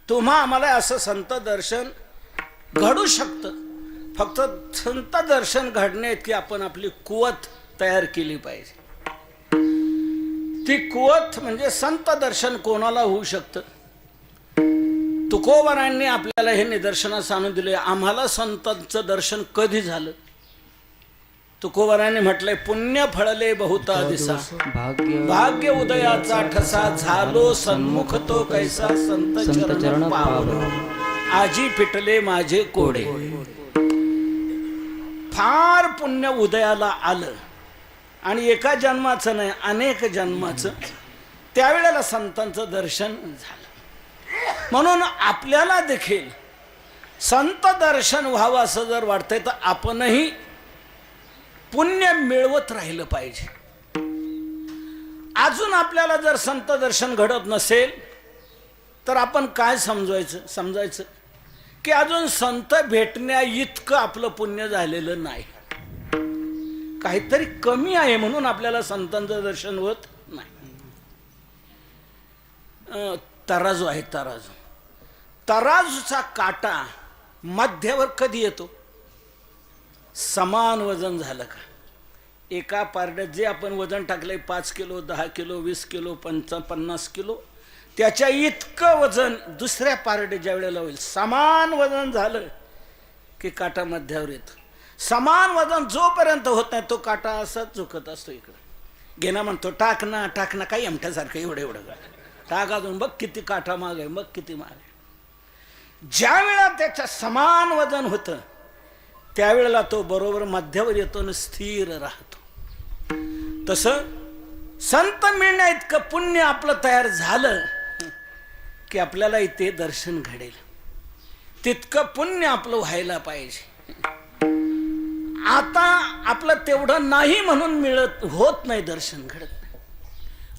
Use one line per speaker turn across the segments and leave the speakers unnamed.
तुम्हा आम्हाला असं संत दर्शन घडू शकतं. फक्त संत दर्शन घडणे की आपण आपली कुवत तयार केली पाहिजे. ती कुवत म्हणजे संत दर्शन कोणाला होऊ शकतं. तुकोबारायांनी आपल्याला हे निदर्शनास आणून दिले. आम्हाला संतांचं दर्शन कधी झालं? तुकोबारायांनी म्हटलंय, पुण्य फळले बहुता दिसा, भाग्य उदयाचा ठसा, झालो सन्मुख तो कैसा, संत चरण पावलो आजी पिटले माझे कोडे. फार पुण्य उदयाला आलं आणि एका जन्माचं नाही, अनेक जन्माचं त्यावेळेला संतांचं दर्शन झालं. म्हणून आपल्याला देखील संत दर्शन व्हावं असं जर वाटतंय तर आपणही पुण्य मिळवत राहिलं पाहिजे. अजून आपल्याला जर संत दर्शन घडत नसेल तर आपण काय समजायचं की अजून संत भेटण्या इतकं आपलं पुण्य झालेलं नाही, काहीतरी कमी आहे म्हणून आपल्याला संतांचं दर्शन होत नाही. तराजू आहे, तराजूचा काटा मध्यावर कधी येतो? समान वजन झालं का? एका पारड्यात जे आपण वजन टाकलंय 5 किलो 10 किलो 20 किलो 50 किलो, त्याच्या इतकं वजन दुसऱ्या पारड्यात ज्या वेळेला होईल, समान वजन झालं की काटा मध्यावर येतो. समान वजन जोपर्यंत होत नाही तो काटा असाच झुकत असतो. इकडं घेणं म्हणतो टाक ना काही आमट्यासारखं एवढं टाक, अजून बघ किती काटा माग आहे, बघ किती माग आहे. ज्या वेळा त्याच्या समान वजन होतं त्यावेळेला तो बरोबर मध्यावर येतो आणि स्थिर राहतो. तसं संत मिळण्या इतकं पुण्य आपलं तयार झालं की आपल्याला इथे दर्शन घडेल. तितकं पुण्य आपलं व्हायला पाहिजे. आता आपलं तेवढं नाही म्हणून होत नाही, दर्शन घडत नाही.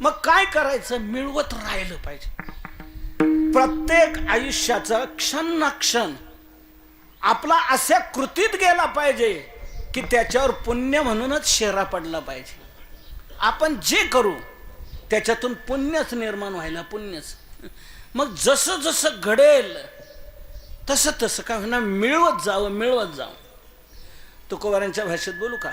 मग काय करायचं? मिळवत राहिलं पाहिजे. प्रत्येक आयुष्याचा क्षण ना क्षण आपला अशा कृतीत गेला पाहिजे की त्याच्यावर पुण्य म्हणूनच शेरा पडला पाहिजे. आपण जे करू त्याच्यातून पुण्यच निर्माण व्हायला, पुण्यच. मग जसं जसं घडेल तसं काय होणार? मिळवत जावं. तुकोबारांच्या भाषेत बोलू का?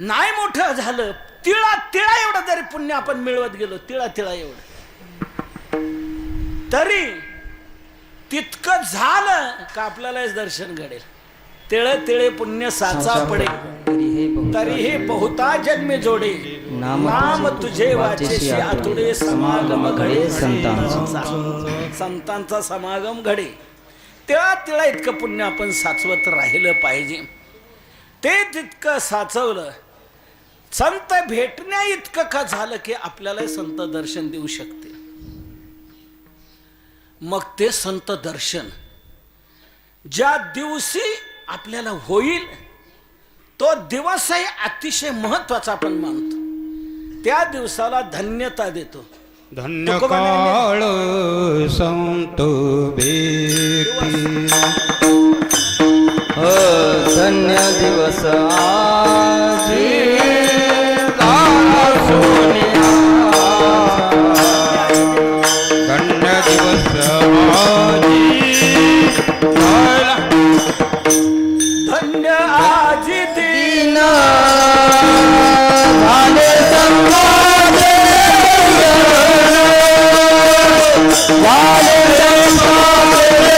नाही मोठं झालं, तिळा एवढं जरी पुण्य आपण मिळवत गेलो, तिळा एवढं तरी तितकं झालं का आपल्याला दर्शन घडेल. तिळे पुण्य साचा पडे, तरी हे बहुता जन्मे जोडे, नाम तुझे वाचेशी आतुडे, समागम घडे संतांचा समागम घडे. तिळा इतकं पुण्य आपण साचवत राहिलं पाहिजे. ते तितकं साचवलं, संत भेटण्या इतकं का झालं की आपल्याला संत दर्शन देऊ शकते. मग ते संत दर्शन ज्या दिवशी आपल्याला होईल तो दिवसही अतिशय महत्वाचा आपण मानतो. त्या दिवसाला धन्यता देतो.
धन्य काळ संत भेटी,
धन्य दिवस आजी
धन्य दिवस
धन्य आजी दिन
झाले संपादे, झाले संपादे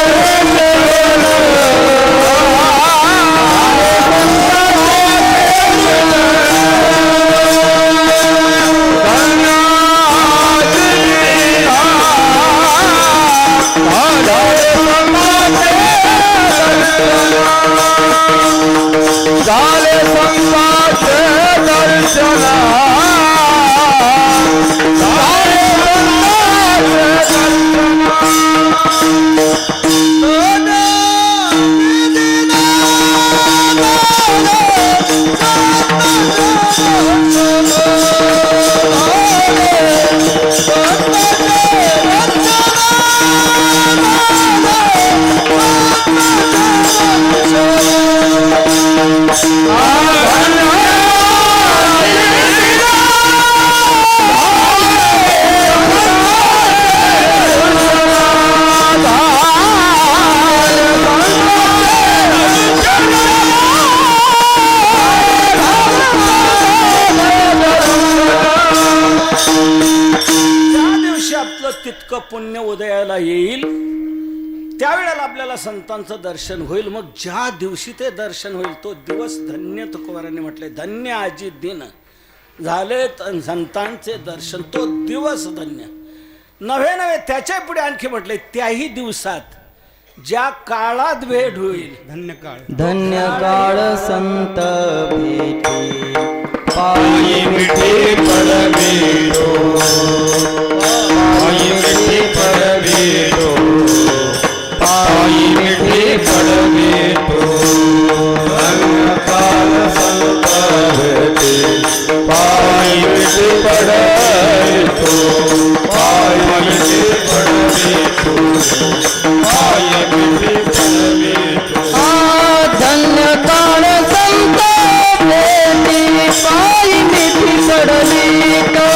पुण्य उदयाला येईल त्यावेळेला आपल्याला संतांचं दर्शन होईल. मग ज्या दिवशी ते दर्शन होईल तो दिवस धन्य. तुकोबारांनी म्हटले धन्य आजी दिन झाले संतांचे दर्शन, तो दिवस धन्य. नव्हे त्याच्या पुढे आणखी म्हटले त्याही दिवसात ज्या काळात भेट होईल.
धन्य काळ
धन्य काळ संत भेटी
पायी मिठी पडवितो, पायी मिठी पडवितो, पायी मिठी पडवितो. धन्य काळ संत भेटी पायी मिठी पडवितो, पायी मिठी पडवितो, पायी मिठी पडवितो.
धन्य काळ संत भेटी पायी मिठी पडली तो,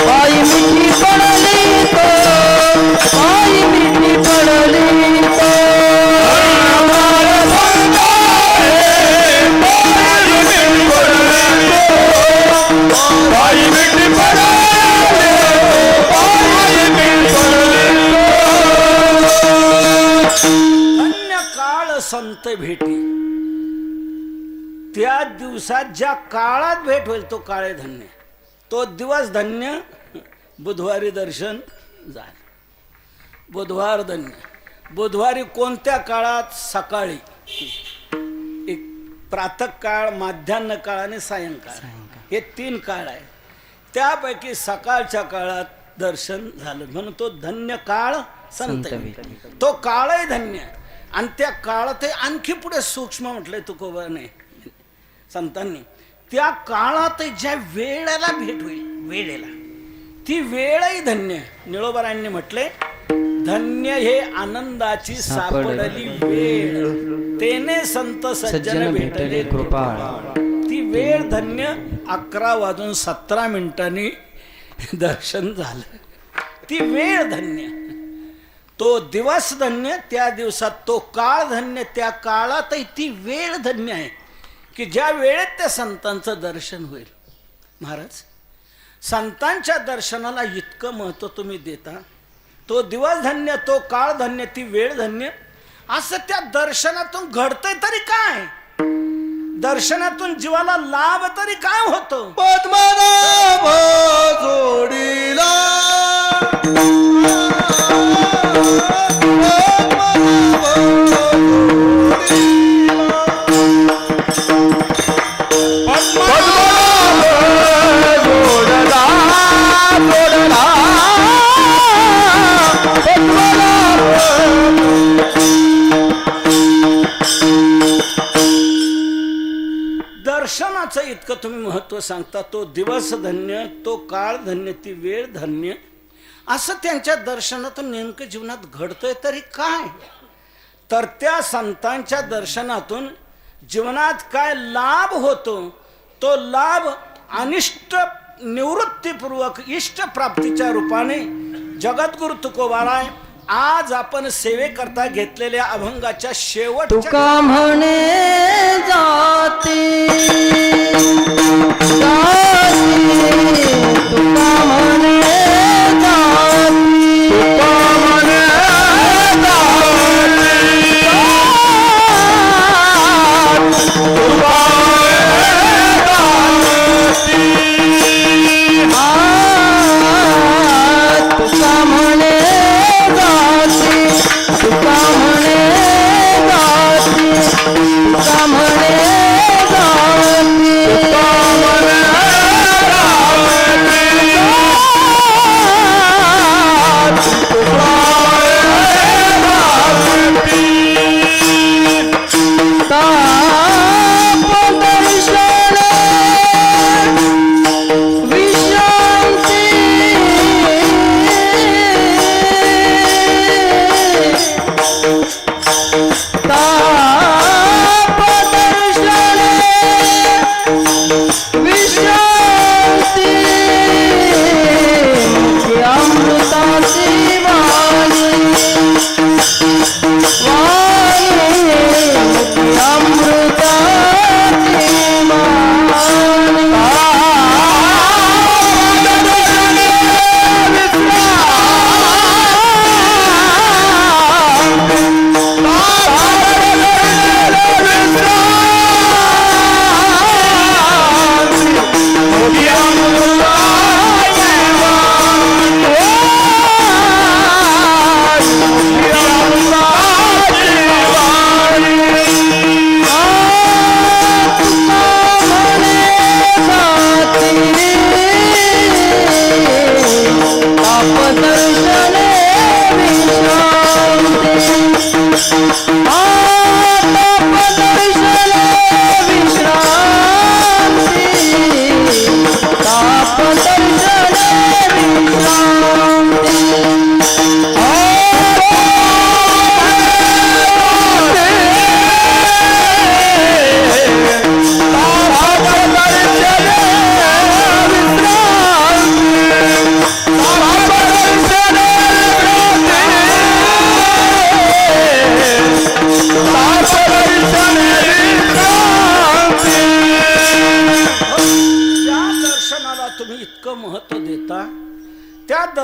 पायी मिठी पडली तो, पायी मिठी पडली तो.
पायी मिठी
धन्य काळ संत भेटी, त्या दिवसात ज्या काळात भेट होईल तो काळे धन्य, तो दिवस धन्य. बुधवारी दर्शन झालं, बुधवार धन्य. बुधवारी कोणत्या काळात? सकाळी, एक प्रातःकाळ, माध्यान्ह काळ आणि सायंकाळ, हे 3 काळ आहे. त्यापैकी सकाळच्या काळात दर्शन झालं म्हणून तो धन्य काळ संत भेटी. तो काळही धन्य. आणि त्या काळात आणखी पुढे सूक्ष्म म्हटलंय तुकोबाने संतांनी, त्या काळात ज्या वेळेला भेट होईल, वेळेला ती वेळही धन्य. निळोबारांनी म्हटले धन्य हे आनंदाची सापडली वेळ, तेने संत सज्जन भेटले कृपाळ. ती वेळ धन्य. 11:17 दर्शन झालं, ती वेळ धन्य. तो दिवस धन्य, त्या दिवसात तो काळ धन्य, त्या काळातही ती वेळ धन्य आहे की ज्या वेळेत त्या संतांचं दर्शन होईल. महाराज, संतांच्या दर्शनाला इतकं महत्त्व तुम्ही देता. तो दिवस धन्य, तो काळ धन्य, ती वेळ धन्य. असं त्या दर्शनातून घडतंय तरी काय? दर्शनातून जीवाला लाभ तरी काय होतो?
पद्मनाभ जोडीला
दर्शनाचं इतकं तुम्ही महत्व सांगता. तो दिवस धन्य, तो काळ धन्य, ती वेळ धन्य. असं त्यांच्या दर्शनातून नेमकं जीवनात घडतंय तरी काय? तर त्या संतांच्या दर्शनातून जीवनात काय लाभ होतो? तो लाभ अनिष्ट निवृत्तीपूर्वक इष्ट प्राप्तीच्या रूपाने जगद्गुरु तुकोबाराय आज आपण सेवेकरता घेतलेल्या अभंगाच्या शेवटच्या
तुका म्हणे जाती तुका म्हणे जाती, तुका म्हणे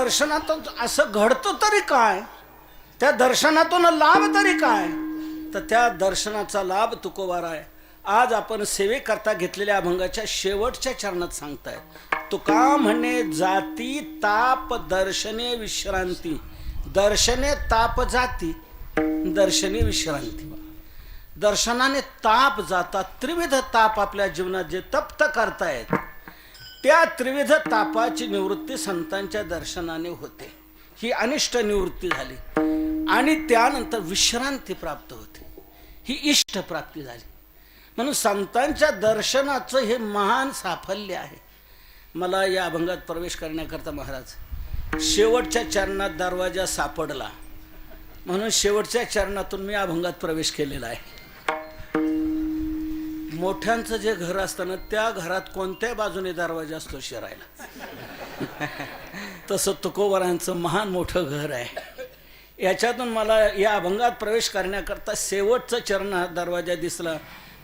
दर्शनातून असं घडतं तरी काय, त्या दर्शनातून लाभ तरी काय, तर त्या दर्शनाचा लाभ तुकोबार आहे. आज आपण सेवेकरता घेतलेल्या अभंगाच्या शेवटच्या चरणात सांगतायत. तुका म्हणे जाती ताप दर्शने विश्रांती, दर्शने ताप जाती दर्शने विश्रांती. दर्शनाने ताप जातात. त्रिविध ताप आपल्या जीवनात जे तप्त करतायत त्या त्रिविध तापाची निवृत्ती संतांच्या दर्शनाने होते. ही अनिष्ट निवृत्ती झाली आणि त्यानंतर विश्रांती प्राप्त होते, ही इष्ट प्राप्ती झाली. म्हणून संतांच्या दर्शनाचं हे महान साफल्य आहे. मला या अभंगात प्रवेश करण्याकरता महाराज शेवटच्या चरणात दरवाजा सापडला म्हणून शेवटच्या चरणातून मी अभंगात प्रवेश केलेला आहे. मोठ्यांचं जे घर असतं ना त्या घरात कोणत्या बाजूने दरवाजा असतो शिरायला, तसं तुकोबारांचं महान मोठं घर आहे. याच्यातून मला या अभंगात प्रवेश करण्याकरता शेवटचं चरण हा दरवाजा दिसला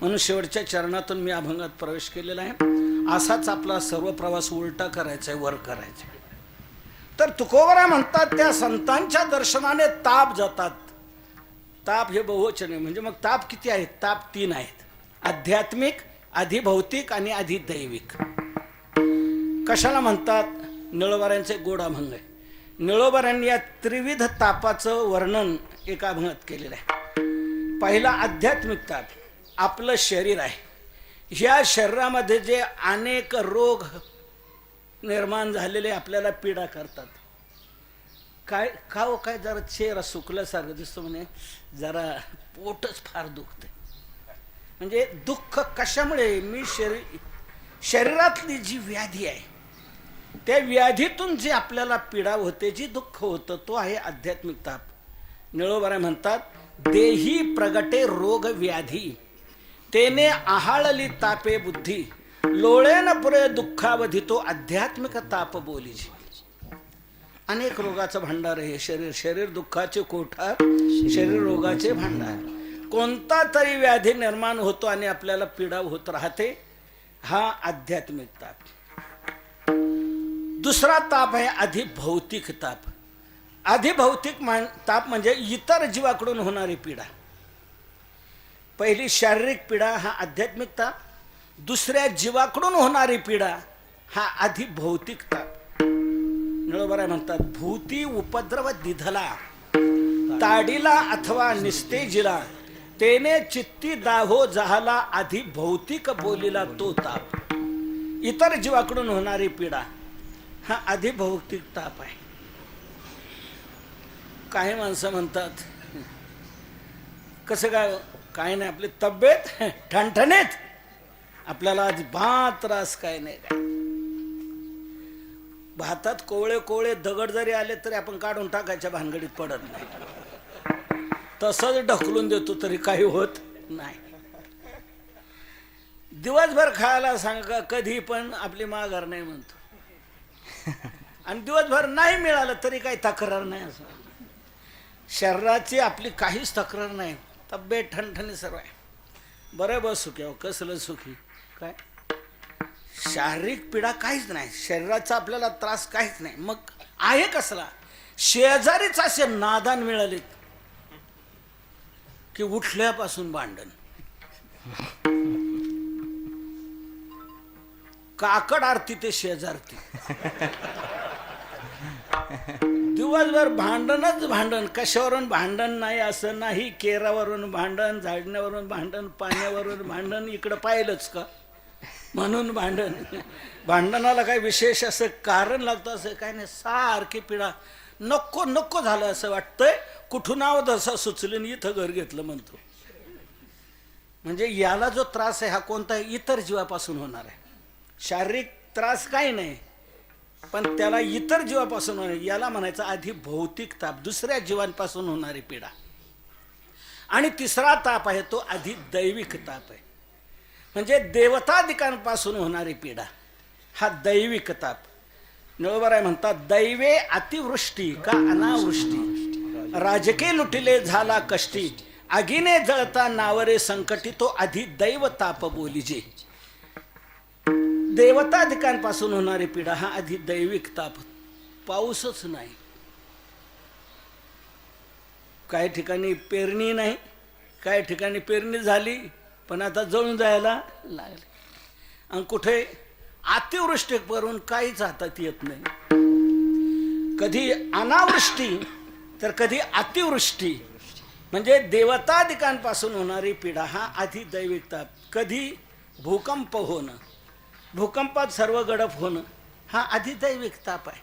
म्हणून शेवटच्या चरणातून मी अभंगात प्रवेश केलेला आहे. असाच आपला सर्व प्रवास उलटा करायचा आहे, वर करायचा. तर तुकोबारा म्हणतात त्या संतांच्या दर्शनाने ताप जातात. ताप हे बहुवचन आहे, म्हणजे मग ताप किती आहेत? ताप 3 आहेत, आध्यात्मिक, अधिभौतिक आणि अधिदैविक. कशाला म्हणतात? निळोबाऱ्यांचे गोड अभंग आहे. निळोबाऱ्यांनी या त्रिविध तापाचं वर्णन एका अभंगात केलेलं आहे. पहिला आध्यात्मिक ताप, आपलं शरीर आहे. ह्या शरीरामध्ये जे अनेक रोग निर्माण झालेले आपल्याला पीडा करतात. काय का हो, काय जरा चेहरा सुकल्यासारखं दिसतो, म्हणे जरा पोटच फार दुखते. म्हणजे दुःख कशामुळे? मी शरीरातली जी व्याधी आहे त्या व्याधीतून जी आपल्याला पीडा होते, जी दुःख होतं, तो आहे आध्यात्मिक ताप. निळोबारा म्हणतात देही प्रगटे रोग व्याधी, तेने आहाळली तापे बुद्धी, लोळेन पुरे दुःखावधी तो आध्यात्मिक ताप बोलीजी. अनेक रोगाचं भांडार आहे शरीर दुःखाचे कोठार, शरीर रोगाचे भांडार. कोणता तरी व्याधी निर्माण होतो आणि आपल्याला पीडा होत राहते, हा आध्यात्मिक ताप. दुसरा ताप आहे अधिभौतिक ताप. अधिभौतिक ताप म्हणजे इतर जीवाकडून होणारी पीडा. पहिली शारीरिक पीडा हा आध्यात्मिक ताप, दुसऱ्या जीवाकडून होणारी पीडा हा अधिभौतिक ताप. निळोबारा म्हणतात भूती उपद्रव दिधला, ताडीला अथवा निस्तेजीला, तेने चित्ती दाहो जहाला, अधिभौतिक बोलीला तो ताप. इतर जीवाकडून होणारी पीडा हा अधिभौतिक ताप आहे. काही माणसं म्हणतात कसं काय नाही, आपली तब्येत ठणठणीत, आपल्याला अजिबात त्रास काय नाही. काय भातात कोवळे कोवळे दगड जरी आले तरी आपण काढून टाकायच्या भानगडीत पडत नाही, तसंच ढकलून देतो तरी काही होत नाही. दिवसभर खायला सांगा कधी पण आपली माघार नाही म्हणतो, आणि दिवसभर नाही मिळालं तरी काही तक्रार नाही. असं शरीराची आपली काहीच तक्रार नाही, तब्येत ठणठणी सर्व आहे. बरं बस सुखी अहो, कसलं सुखी काय, शारीरिक पीडा काहीच नाही, शरीराचा आपल्याला त्रास काहीच नाही. मग आहे कसला? शेजारीच असे नादान मिळालेत की उठल्यापासून भांडण, काकड आरती ते शेजारती, दिवसभर भांडणच भांडण. कशावरून भांडण नाही असं नाही, केरावरून भांडण, झाडण्यावरून भांडण, पाण्यावरून भांडण, इकडं पाहिलंच का म्हणून भांडण. भांडणाला काही विशेष असं कारण लागतं असं काय नाही, सारखी पीडा. नको नको झालं असं वाटतंय, कुठून नाव दसा सुचलं इथं घर घेतलं म्हणतो. म्हणजे याला जो त्रास आहे हा कोणता? इतर जीवापासून होणार आहे. शारीरिक त्रास काही नाही, पण त्याला इतर जीवापासून होणार, याला म्हणायचं अधिभौतिक ताप, दुसऱ्या जीवांपासून होणारी पीडा. आणि तिसरा ताप आहे तो अधिदैविक ताप आहे, म्हणजे देवतादिकांपासून होणारी पीडा, हा दैविक ताप. निळोबाराय म्हणतात दैवे अतिवृष्टी का अनावृष्टी, राजके लुटिले झाला कष्टी, आगीने जळता नावरे संकटी, तो अधिदैव ताप बोलीजे. देवतादिकांपासून होणारी पीडा हा अधिदैविक ताप. पाऊसच नाही. काही ठिकाणी पेरणी नाही, काही ठिकाणी पेरणी झाली पण आता जळून जायला लागले. आणि कुठे अतिवृष्टी करून काहीच हातात येत नाही. कधी अनावृष्टी तर कधी अतिवृष्टी, म्हणजे देवतादिकांपासून होणारी पीडा हा अधिदैविक ताप. कधी भूकंप होणं, भूकंपात सर्व गडप होणं हा अधिदैविक ताप आहे.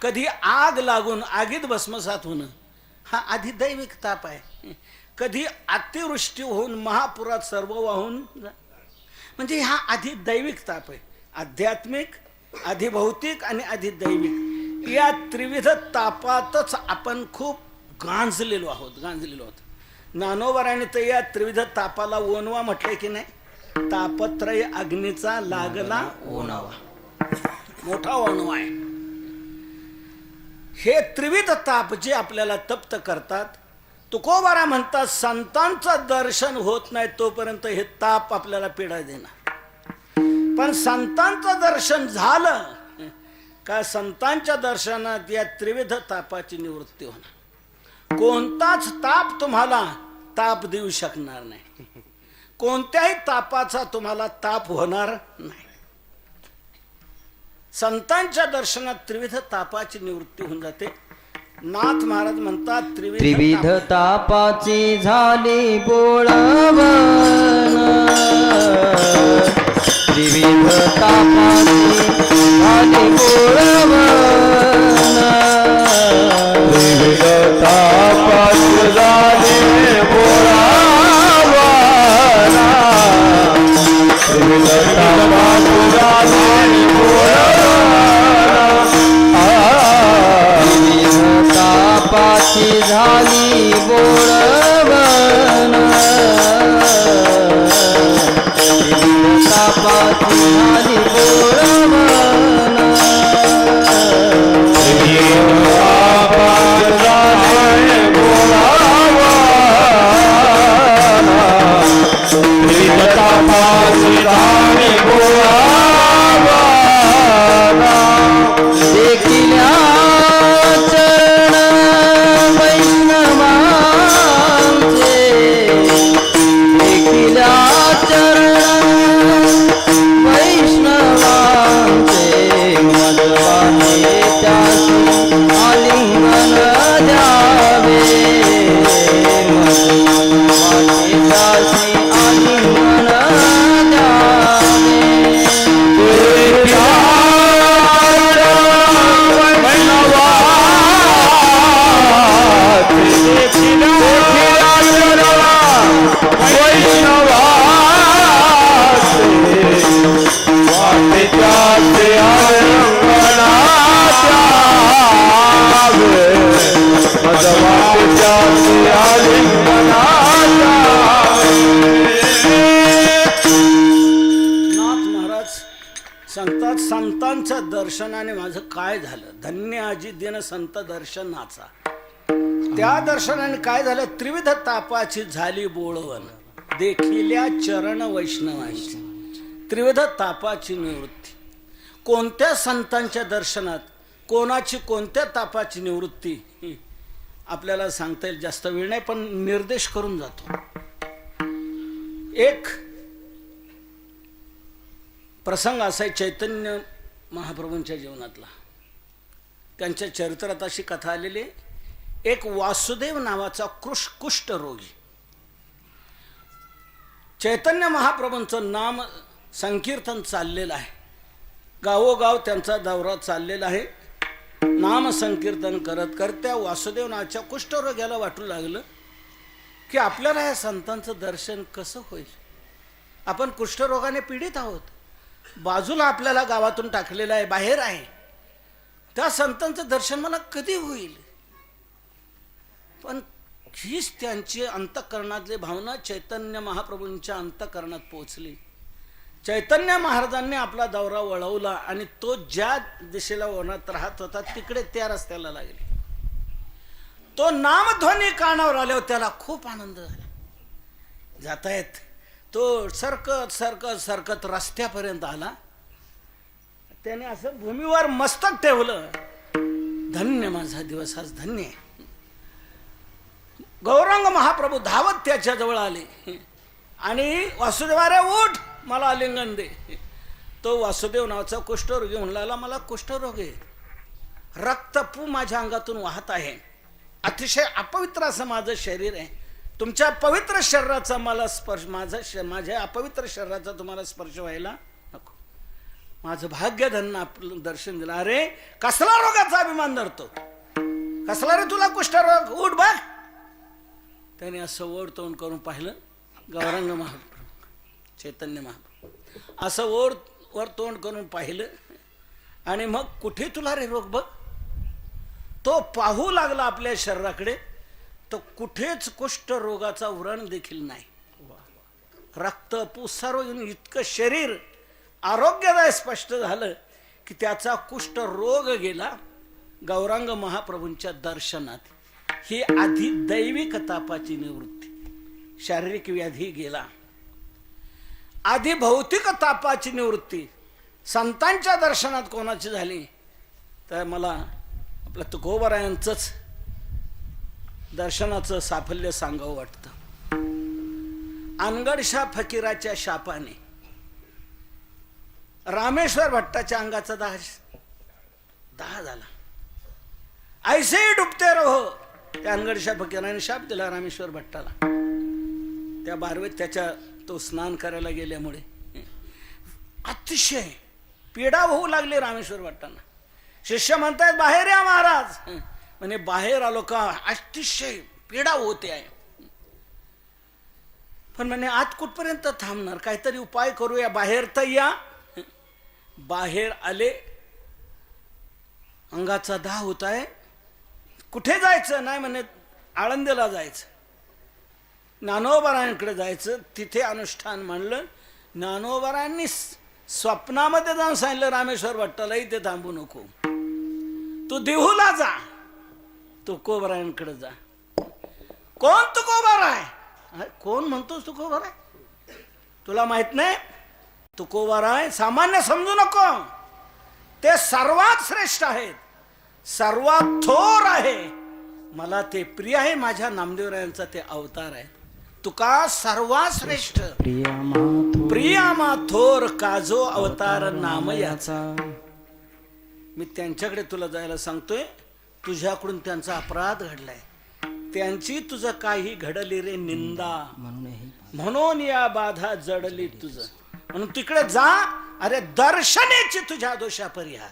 कधी आग लागून आगीत भस्मसात होणं हा अधिदैविक ताप आहे. कधी अतिवृष्टी होऊन महापुरात सर्व वाहून म्हणजे हा अधिदैविक ताप आहे. आध्यात्मिक, अधिभौतिक आणि अधिदैविक या त्रिविध तापातच आपण खूप गांजलेलो आहोत. ज्ञानोबाराने तर या त्रिविध तापाला ओनवा म्हटलंय की नाही. तापत्रय अग्नीचा लागला ओनावा, मोठा ओनवा आहे. हे त्रिविध ताप जे आपल्याला तप्त करतात, तुकोबारा म्हणतात संतांचं दर्शन होत नाही तोपर्यंत हे ताप आपल्याला पीडा देणार. पण संतांचं दर्शन झालं का संतांच्या दर्शनात या त्रिविध तापाची निवृत्ती होणार. कोणताच ताप तुम्हाला ताप देऊ शकणार नाही. कोणत्याही तापाचा तुम्हाला ताप होणार नाही. संतांच्या दर्शनात त्रिविध तापाची निवृत्ती होऊन जाते. नाथ महाराज म्हणतात
त्रिविध तापाची झाली बोळवण, त्रिविध तापाची झाली बोळवण,
त्रिविध तापाची झाली बोळवण, त्रिविध तापाची झाली बोळवण,
त्रिविध तापाची झाली बोळवण, त्रिविध तापाची झाली बोळवण,
त्रिविध तापाची झाली बोळवण, त्रिविध तापाची झाली बोळवण,
देखिल्या चरण वैष्णवांचे, देखिल्या चरण वैष्णवांचे, मदवाने त्यासी आलिंगन द्यावे, मदवाने त्यासी आलिंगन द्यावे.
नाथ महाराज सांगतात संतांच्या दर्शनाने माझं काय झालं. धन्य आजी दिन संत दर्शनाचा. त्या दर्शनाने काय झालं. त्रिविध तापाची झाली बोळवण, देखिल्या चरण वैष्णवांची. त्रिविध तापाची निवृत्ती. कोणत्या संतांच्या दर्शनात कोणाची कोणत्या तापाची निवृत्ती आपल्याला सांगता येईल. जास्त वेळ नाही पण निर्देश करून जातो. एक प्रसंग असा आहे चैतन्य महाप्रभूंच्या जीवनातला. त्यांच्या चरित्रात अशी कथा आलेली. एक वासुदेव नावाचा कुष्ठरोगी चैतन्य महाप्रभूंचं नाम संकीर्तन चाललेलं आहे. गावोगाव त्यांचा दौरा चाललेला आहे. नाम संकीर्तन करत करत त्या वासुदेव नावाच्या कुष्ठरोग्याला वाटू लागलं की आपल्याला या संतांचं दर्शन कसं होईल. आपण कुष्ठरोगाने पीडित आहोत. बाजूला आपल्याला गावातून टाकलेलं आहे, बाहेर आहे. त्या संतांचं दर्शन मला कधी होईल. पण हीच त्यांची अंतःकरणातली भावना चैतन्य महाप्रभूंच्या अंतःकरणात पोहोचली. चैतन्य महाराजांनी आपला दौरा वळवला आणि तो ज्या दिशेला वळत राहत होता तिकडे त्या रस्त्याला लागले. तो नामध्वनी कानावर आल्यावर त्याला खूप आनंद झाला. जातायत तो सरकत सरकत सरकत रस्त्यापर्यंत आला. त्याने असं भूमीवर मस्तक ठेवलं धन्य माझा दिवस आज धन्य आहे. गौरांग महाप्रभू धावत त्याच्या जवळ आले आणि वासुदेवा रे उठ, मला आलिंगन दे. तो वासुदेव नावाचा कुष्ठरोगी म्हणला, मला कुष्ठरोग आहे, रक्तपू माझ्या अंगातून वाहत आहे, अतिशय अपवित्र असं माझं शरीर आहे, तुमच्या पवित्र शरीराचा मला स्पर्श, माझ्या अपवित्र शरीराचा तुम्हाला स्पर्श व्हायला नको. माझं भाग्य धन्य आपलं दर्शन दिलं. अरे कसला रोगाचा अभिमान धरतो, कसला रे तुला कुष्ठरोग, उठ बघ. त्याने असं ओढ तोंड करून पाहिलं. गौरांग महाप्रभू, चैतन्य महाप्रभू असं वर तोंड करून पाहिलं आणि मग कुठे तुला रे रोग बघ. तो पाहू लागला आपल्या शरीराकडे, तो कुठेच कुष्ठ रोगाचा व्रण देखील नाही. रक्त सर्व इतकं शरीर आरोग्यदायी स्पष्ट झालं की त्याचा कुष्ठ रोग गेला गौरांग महाप्रभूंच्या दर्शनात. ही आधी दैविक तापाची निवृत्ती, शारीरिक व्याधी गेला. आधी भौतिक तापाची निवृत्ती संतांच्या दर्शनात कोणाची झाली तर मला आपल्या तुकोबरायांचंच दर्शनाचं साफल्य सांगावं वाटतं. अनगडशा फकीराच्या शापाने रामेश्वर भट्टाच्या अंगाचा दाह झाला. ऐसे डुबते रहो. त्या अनगडशा फकीराने शाप दिला रामेश्वर भट्टाला. त्या बारवेत त्याच्या तो स्नान करायला गेल्यामुळे अतिशय पीडा होऊ लागली रामेश्वर भट्टांना. शिष्य म्हणतायत बाहेर या महाराज. म्हणे बाहेर आलो का अतिशय पीडा होते आहे. पण म्हणे आत कुठपर्यंत थांबणार, काहीतरी उपाय करूया, बाहेर तर या. बाहेर आले. अंगाचा दाह होत आहे. कुठे जायचं नाही म्हणे, आळंदीला जायचं, ज्ञानोबारायांकडे जायचं, तिथे अनुष्ठान मांडलं. ज्ञानोबारायांनी स्वप्नामध्ये जाऊन सांगितलं रामेश्वर भट्टाला इथे थांबू नको, तू देहूला जा, तुकोबरायांकडे जा. कोण तुकोबाराय? कोण म्हणतोस तुकोबाराय? तुला माहित नाही? तुकोबाराय सामान्य समजू नको, ते सर्वात श्रेष्ठ आहेत, सर्वात थोर आहे. मला ते प्रिय आहे. माझ्या नामदेवरायांचा ते अवतार आहे. तुका सर्वात श्रेष्ठ प्रियामा थोर काजो अवतार नाम याचा. मी त्यांच्याकडे तुला जायला सांगतोय. तुझ्याकडून त्यांचा अपराध घडलाय, त्यांची तुझं काही घडली रे निंदा, म्हणून या बाधा जडली तुझं, म्हणून तिकडे जा. अरे दर्शनेची तुझ्या दोषा परिहार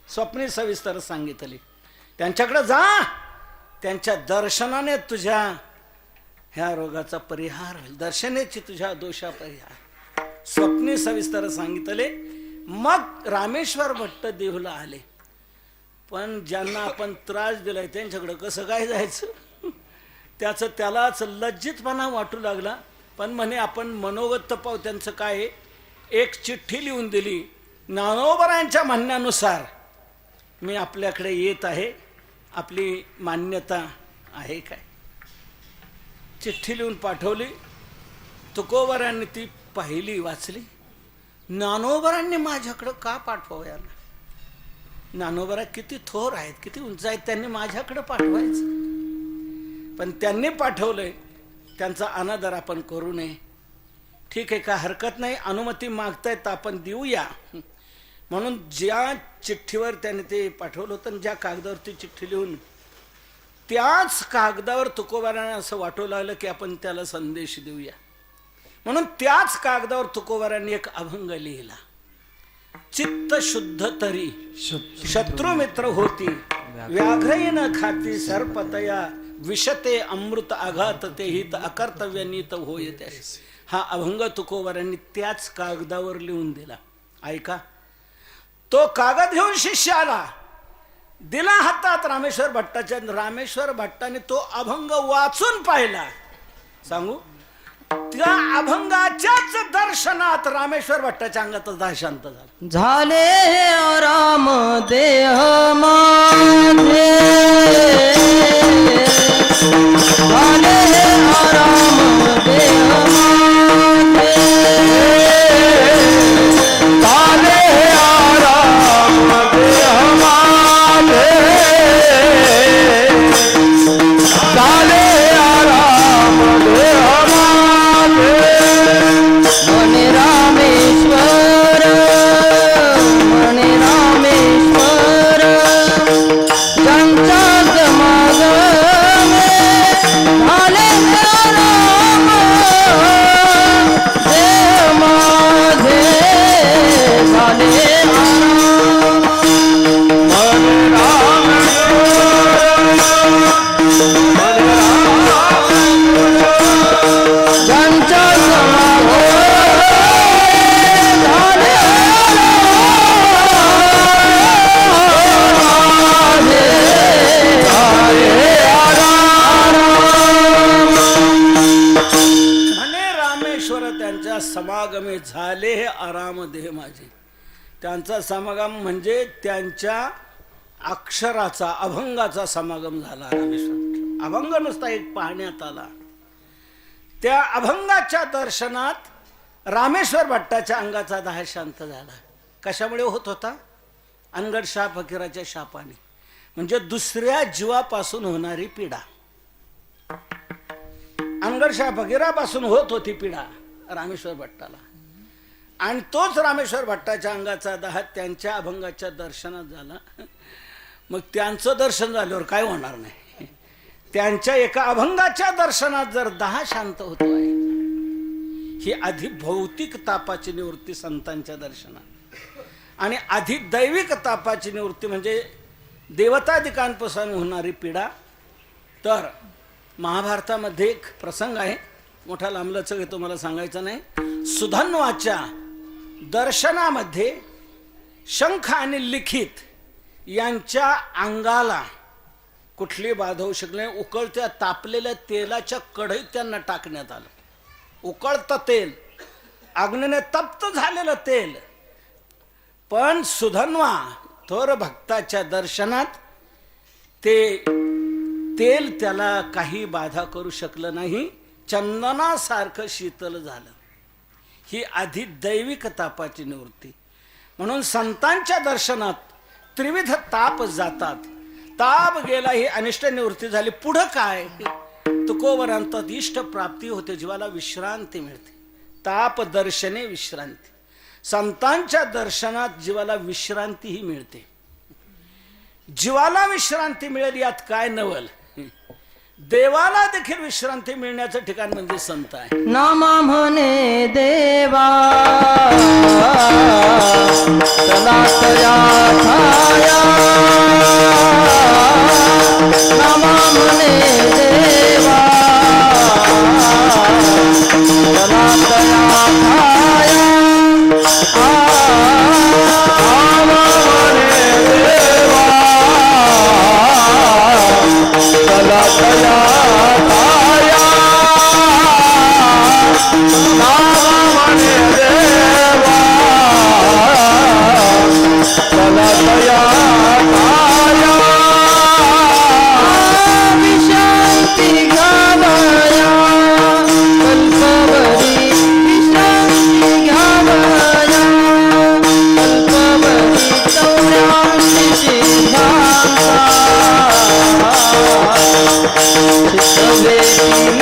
स्वप्नी सविस्तर सांगितले. त्यांच्याकडे जा, त्यांच्या दर्शनाने तुझ्या ह्या रोगाचा परिहार होईल. दर्शनेची तुझ्या दोषा परिहार स्वप्नी सविस्तर सांगितले. मग रामेश्वर भट्ट देहूला आले. पण ज्यांना आपण त्रास दिलाय त्यांच्याकडे कसं काय जायचं, त्याचं त्यालाच लज्जितपणा वाटू लागला. पण म्हणे आपण मनोगत पाहू. त्यांचं काय, एक चिठ्ठी लिहून दिली. ज्ञानोबरायांच्या म्हणण्यानुसार मी आपल्याकडे येत आहे, आपली मान्यता आहे काय? चिठ्ठी लिहून पाठवली. तुकोबरायांनी ती पाहिली, वाचली. ज्ञानोबरांनी माझ्याकडं का पाठवावं याला? ज्ञानोबरा किती थोर आहेत, किती उंच आहेत, त्यांनी माझ्याकडं पाठवायचं. पण त्यांनी पाठवलंय, त्यांचा अनादर आपण करू नये. ठीक आहे, का हरकत नाही, अनुमती मागतायत तर आपण देऊया. म्हणून ज्या चिठ्ठीवर त्याने ते पाठवलं होतं, ज्या कागदावर ती चिठ्ठी लिहून, त्याच कागदावर तुकोबारांना असं वाटू लागलं की आपण त्याला संदेश देऊया. म्हणून त्याच कागदावर तुकोबारांनी एक अभंग लिहिला. चित्त शुद्ध तरी शत्रू मित्र होती, व्याघ्रयन खाती सर्पतया, विषते अमृत आघात ते हित अकर्तव्य नीत होयते. हा अभंग तुकोबारांनी त्याच कागदावर लिहून दिला. ऐका, तो कागद घेऊन शिष्य आला, दिला हातात रामेश्वर भट्टाच्या. रामेश्वर भट्टाने तो अभंग वाचून पाहिला. सांगू, त्या अभंगाच्याच दर्शनात रामेश्वर भट्टाच्या अंगातच दाह शांत झाला.
झाले आराम देह माझे, झाले आराम देह माझे,
झाले आराम देह माझे,
झाले हे आराम देह माझे. त्यांचा समागम म्हणजे त्यांच्या अक्षराचा अभंगाचा समागम झाला. रामेश्वर अभंग नुसता एक पाहण्यात आला. त्या अभंगाच्या दर्शनात रामेश्वर भट्टाच्या अंगाचा दाह शांत झाला. कशामुळे होत होता? अनगडशाह फकीराच्या शापाने, म्हणजे दुसऱ्या जीवापासून होणारी पीडा. अनगडशाह फकीरापासून होत होती पीडा रामेश्वर भट्टाला, आणि तोच रामेश्वर भट्टाच्या अंगाचा दाह त्यांच्या अभंगाच्या दर्शनात झाला. मग त्यांचं दर्शन झाल्यावर काय होणार नाही? त्यांच्या एका अभंगाच्या दर्शनात जर दाह शांत होतो आहे, ही आधी भौतिक तापाची निवृत्ती संतांच्या दर्शनात, आणि आधी दैविक तापाची निवृत्ती म्हणजे देवतादिकांपासून होणारी पीडा. तर महाभारतामध्ये एक प्रसंग आहे, मोठा लांबलचक आहे, तो मला सांगायचा नाही. सुधन्वाच्या दर्शनामध्ये शंख आणि लिखित यांच्या अंगाला कुठली बाधा होऊ शकली नाही. उकळत्या तापलेल्या तेलाच्या कढईत त्यांना टाकण्यात आलं. उकळतं तेल, अग्नीने तप्त झालेलं तेल. पण सुधन्वा थोर भक्ताच्या दर्शनात ते तेल त्याला काही बाधा करू शकलं नाही, चंदनासारखं शीतल झालं. ही आधी दैविक तापाची निवृत्ती. म्हणून संतांच्या दर्शनात त्रिविध ताप जातात. ताप गेला, ही अनिष्ट निवृत्ती झाली. पुढं काय? तुकोबरांतात इष्ट प्राप्ती होते, जीवाला विश्रांती मिळते. ताप दर्शने विश्रांती. संतांच्या दर्शनात जीवाला विश्रांतीही मिळते. जीवाला विश्रांती मिळेल यात काय नवल? देवाला देखील विश्रांती मिळण्याचं ठिकाण म्हणजे संत आहे.
नामा म्हणे देवा चला तया छाया. नामा म्हणे देवा चला तया छाया.
नामा म्हणे देवा चला तया छाया. नामा म्हणे देवा चला तया छाया.
विश्रांती घ्यावया कल्पवरी. विश्रांती घ्यावया कल्पवरी. 84 सिद्धांता चित्तवेदी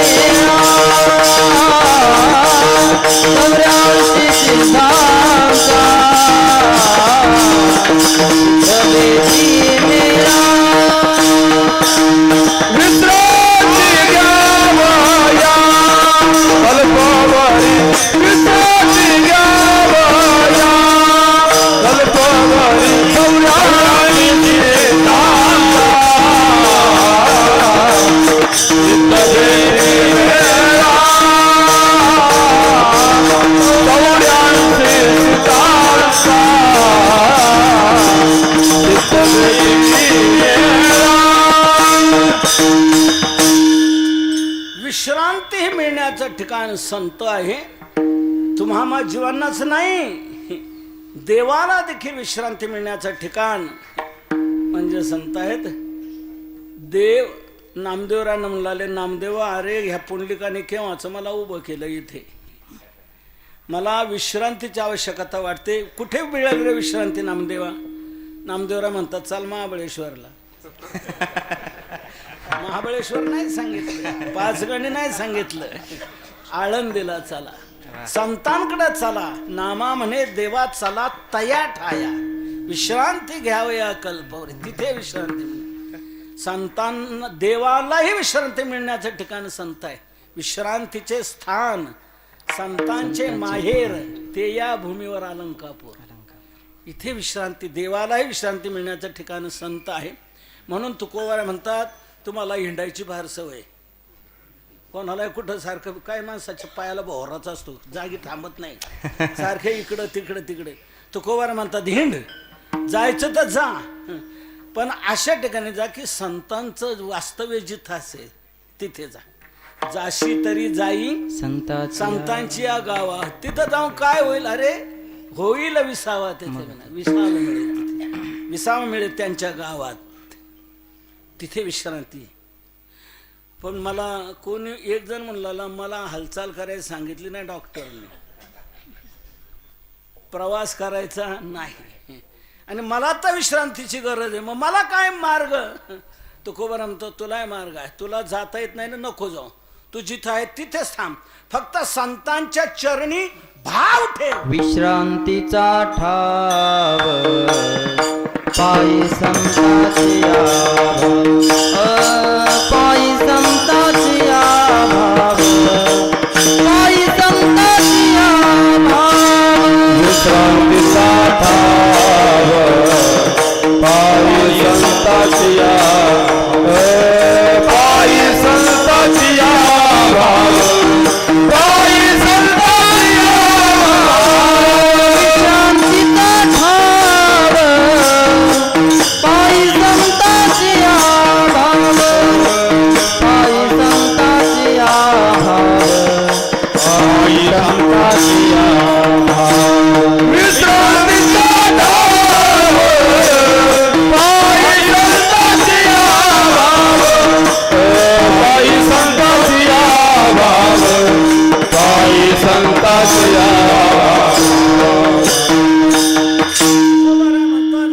मेरा. 84 सिद्धांता चित्तवेदी मेरा.
विश्रांती घ्यावया कल्पवरी. विश्रांती घ्यावया कल्पवरी. 84 सिद्धांता चित्तवेदी मेरा. 84 सिद्धांता चित्तवेदी मेरा.
विश्रांती मिळण्याचं ठिकाण संत आहे. तुम्हा जीवांनाच नाही, देवाला देखील विश्रांती मिळण्याचं ठिकाण म्हणजे संत आहेत. देव नामदेवरांना म्हणाले, नामदेवा अरे ह्या पुंडलिकाने केव्हाचं मला उभं केलं इथे, मला विश्रांतीची आवश्यकता वाटते. कुठे मिळेल रे विश्रांती नामदेवा? नामदेवरा म्हणतात चाल महाबळेश्वरला. महाबळेश्वर नाही सांगितलं, पाचगणी नाही सांगितलं, आळंदीला चला, संतांकडे चला. नामा म्हणे देवा चला तया ठाया. विश्रांती घ्यावया कल्पवरी. तिथे विश्रांती मिळते. संतांना देवालाही विश्रांती मिळण्याचं ठिकाण संत आहे. विश्रांतीचे स्थान संतांचे माहेर ते या भूमीवर अलंकापूर. इथे विश्रांती, देवालाही विश्रांती मिळण्याचं ठिकाण संत आहे. म्हणून तुकोबारा म्हणतात तुम्हाला हिंडायची फार सवय. कोणाला कुठं सारखं काय माणसाच्या पायाला भोवराचा असतो, जागी थांबत नाही, सारखे इकडं तिकडं तिकडे. तुकोबारा म्हणतात हिंड, जायचं तर जा, पण अशा ठिकाणी जा की संतांचं वास्तव्य जिथं असेल तिथे जा. जाशी तरी जाई संतांची या गावात. तिथं जाऊन काय होईल? अरे होईल विसावा. तिथे विसावा मिळेल. तिथे विसावा मिळेल त्यांच्या गावात. तिथे विश्रांती. पण मला कोणी एक जण म्हणला, मला हालचाल करायला सांगितली नाही डॉक्टरने, प्रवास करायचा नाही, आणि मला तर विश्रांतीची गरज आहे. मग मला काय मार्ग? तुकोबा म्हणतो, तुला मार्ग आहे. तुला जाता येत नाही ना, नको जाऊ. तू जिथं आहे तिथेच थांब. फक्त संतांच्या चरणी भाव ठेव.
विश्रांतीचा ठाव पायी संताची पायी संताची भाव पायी संताची भाव.
विश्रांतीचा ठाव पायी संताची पायी संताची भाव पायी संताची
विश्रांतीचा ठाव पायी संताची भाव पायी संताची भाव
पायी संताची विश्रांतीचा ठाव पायी संताची पायी संताची भाव पायी संताची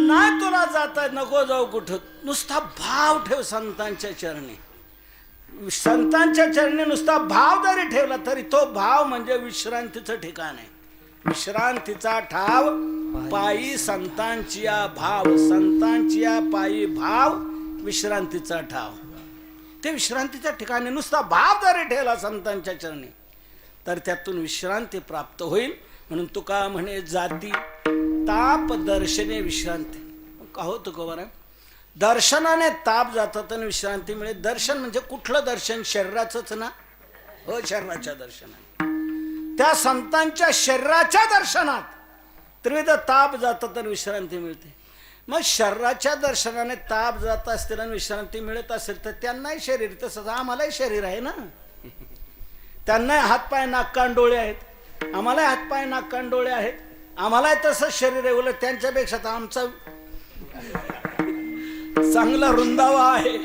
नाही तुला जाता नको जाऊ कुठं. नुसता भाव ठेव संतांच्या चरणी. संतांच्या चरणी नुसता भाव जरी ठेवला तरी तो भाव म्हणजे विश्रांतीचं ठिकाण आहे. विश्रांतीचा ठाव पायी संतांची भाव. संतांची पायी भाव विश्रांतीचा ठाव. ते विश्रांतीच्या ठिकाणी नुसता भाव जरी ठेवला संतांच्या चरणी तर त्यातून विश्रांती प्राप्त होईल. म्हणून तुका म्हणे जाती ताप दर्शने विश्रांती. का हो तुकोबा? दर्शनाने ताप जातात आणि विश्रांती मिळेल. दर्शन म्हणजे कुठलं दर्शन? शरीराचंच ना. हो, शरीराच्या दर्शनात. त्या संतांच्या शरीराच्या दर्शनात त्रिविध ताप जातात आणि विश्रांती मिळते. मग शरीराच्या दर्शनाने ताप जात असतील आणि विश्रांती मिळत असेल तर त्यांनाही शरीर, तसंच आम्हालाही शरीर आहे ना. त्यांनाही हातपाय नाक कान डोळे आहेत, आम्हालाही हातपाय नाक कान डोळे आहेत. आम्हालाही तसंच शरीर आहे. उलट त्यांच्यापेक्षा तर आमचा चांगला रुंदावा आहे.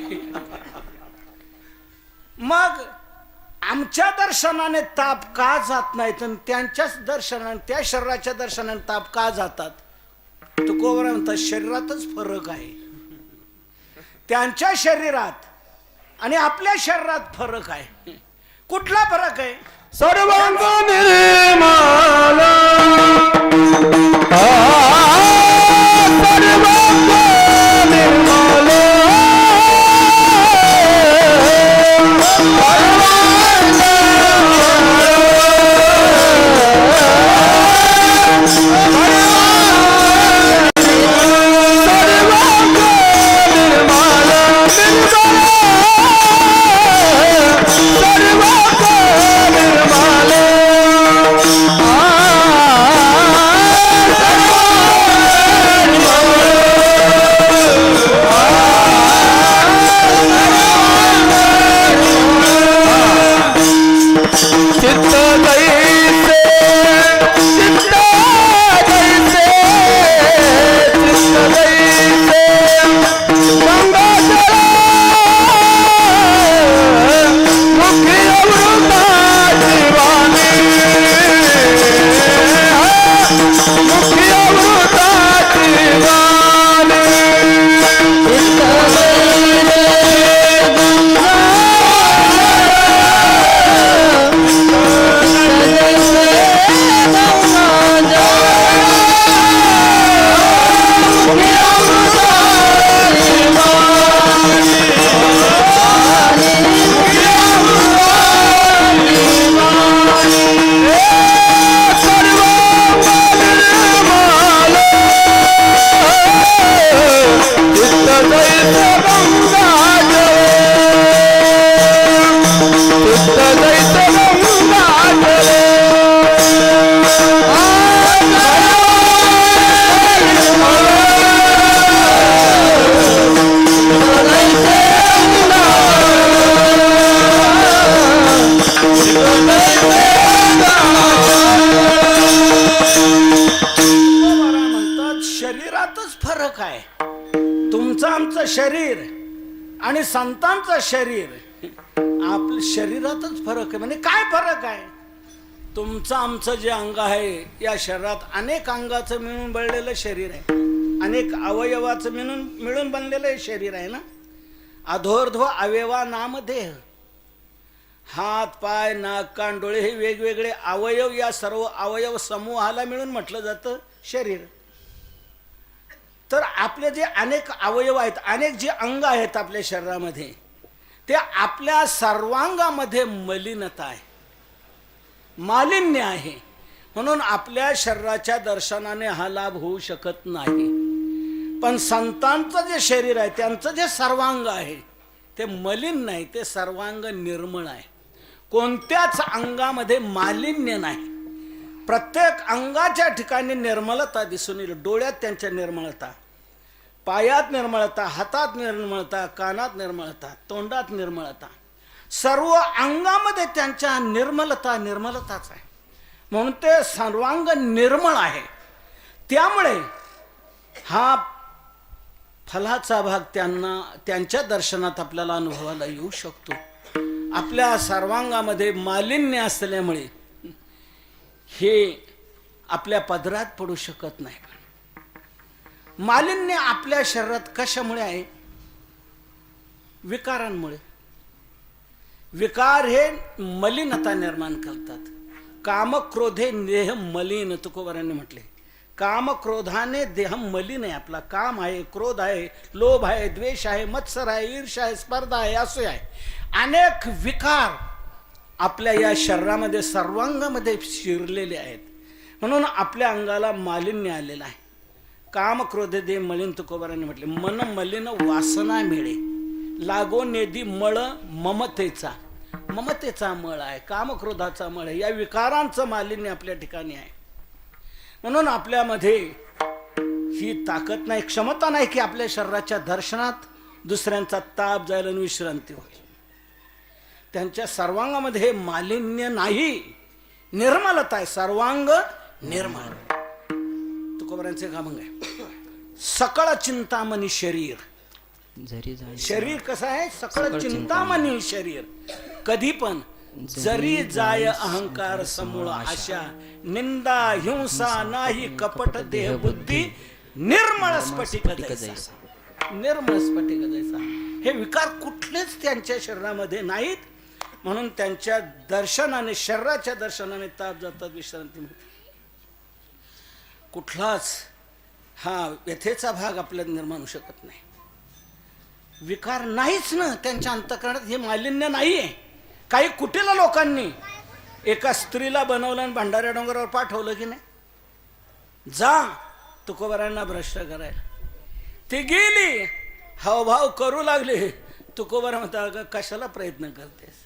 मग आमच्या दर्शनाने ताप का जात नाहीत आणि त्यांच्याच दर्शनाने, त्या शरीराच्या दर्शनाने ताप का जातात? तुकोबा म्हणतात शरीरातच फरक आहे. त्यांच्या शरीरात आणि आपल्या शरीरात फरक आहे. कुठला फरक आहे?
सर्वांग निर्मल सर्वांग निर्मल
संतांचं शरीर आपल्या शरीरातच फरक आहे. म्हणजे काय फरक आहे? तुमचं आमचं जे अंग आहे या शरीरात अनेक अंगाचं मिळून बनलेलं शरीर आहे, अनेक अवयवाचं मिळून बनलेलं हे शरीर आहे ना. अधोर्ध्व अवयवा नामदेह, हात पाय नाक कान डोळे हे वेगवेगळे अवयव, या सर्व अवयव समूहाला मिळून म्हटलं जातं शरीर. तर आपले जे अनेक अवयव आहेत, अनेक जे अंग आहेत आपल्या शरीरामध्ये, ते आपल्या सर्वांगामध्ये मलिनता आहे, मालिन्य आहे. म्हणून आपल्या शरीराच्या दर्शनाने हा लाभ होऊ शकत नाही. पण संतांचं जे शरीर आहे, त्यांचं जे सर्वांग आहे ते मलिन नाही, ते सर्वांग निर्मळ आहे. कोणत्याच अंगामध्ये मालिन्य नाही. प्रत्येक अंगाच्या ठिकाणी निर्मलता दिसून येईल. डोळ्यात त्यांच्या निर्मळता, पायात निर्मळता, हातात निर्मळता, कानात निर्मळता, तोंडात निर्मळता, सर्व अंगामध्ये त्यांच्या निर्मलताच आहे. म्हणून ते सर्वांग निर्मळ आहे. त्यामुळे हा फलाचा भाग त्यांना त्यांच्या दर्शनात आपल्याला अनुभवाला येऊ शकतो. आपल्या सर्वांगामध्ये मालिन्य असल्यामुळे हे आपल्या पदरात पडू शकत नाही. मालिन्य आपल्या शरीरात कशामुळे आहे? विकारांमुळे. विकार हे मलिनता निर्माण करतात. काम क्रोधे देह मलिन, तुकोबारांनी म्हटले. काम क्रोधाने देह मलिन आहे. आपला काम आहे, क्रोध आहे, लोभ आहे, द्वेष आहे, मत्सर आहे, ईर्ष्या आहे, स्पर्धा आहे, असे आहे. अनेक विकार आपल्या या शरीरामध्ये सर्वांगामध्ये शिरलेले आहेत. म्हणून आपल्या अंगाला मालिन्य आलेलं आहे. काम क्रोध दे मलिन, तुकोबारांनी म्हटले. मन मलिन वासना मिळे, लागो नेदी मळ ममतेचा. ममतेचा मळ आहे, कामक्रोधाचा मळ आहे. या विकारांचं मालिन्य आपल्या ठिकाणी आहे. म्हणून आपल्यामध्ये ही ताकद नाही, क्षमता नाही की आपल्या शरीराच्या दर्शनात दुसऱ्यांचा ताप जायला आणि विश्रांती होईल. त्यांच्या सर्वांगामध्ये हे मालिन्य नाही, निर्मलता आहे. सर्वांग निर्मळ. तुकोबारांचे अभंग आहे. सकळ चिंतामणी शरीर. शरीर कसं आहे? सकळ चिंतामणी शरीर. कधी पण जरी जाय अहंकार समूळ आशा, निंदा हिंसा नाही कपट देह बुद्धी, निर्मळ स्फटिक जैसा. निर्मळ स्फटिक जैसा. हे विकार कुठलेच त्यांच्या शरीरामध्ये नाहीत. म्हणून त्यांच्या दर्शनाने, शरीराच्या दर्शनाने ताप जातात, विश्रांती मिळते. कुठलाच हा व्यथेचा भाग आपल्याला निर्माण होऊ शकत नाही. विकार नाहीच ना त्यांच्या अंतःकरणात. हे मालिन्य नाहीये. काही कुटील लोकांनी एका स्त्रीला बनवलं आणि भंडाऱ्या डोंगरावर पाठवलं की नाही, जा तुकोबारांना भ्रष्ट करायला. ती गेली, हावभाव करू लागले. तुकोबारा म्हणता, कशाला प्रयत्न करतेस?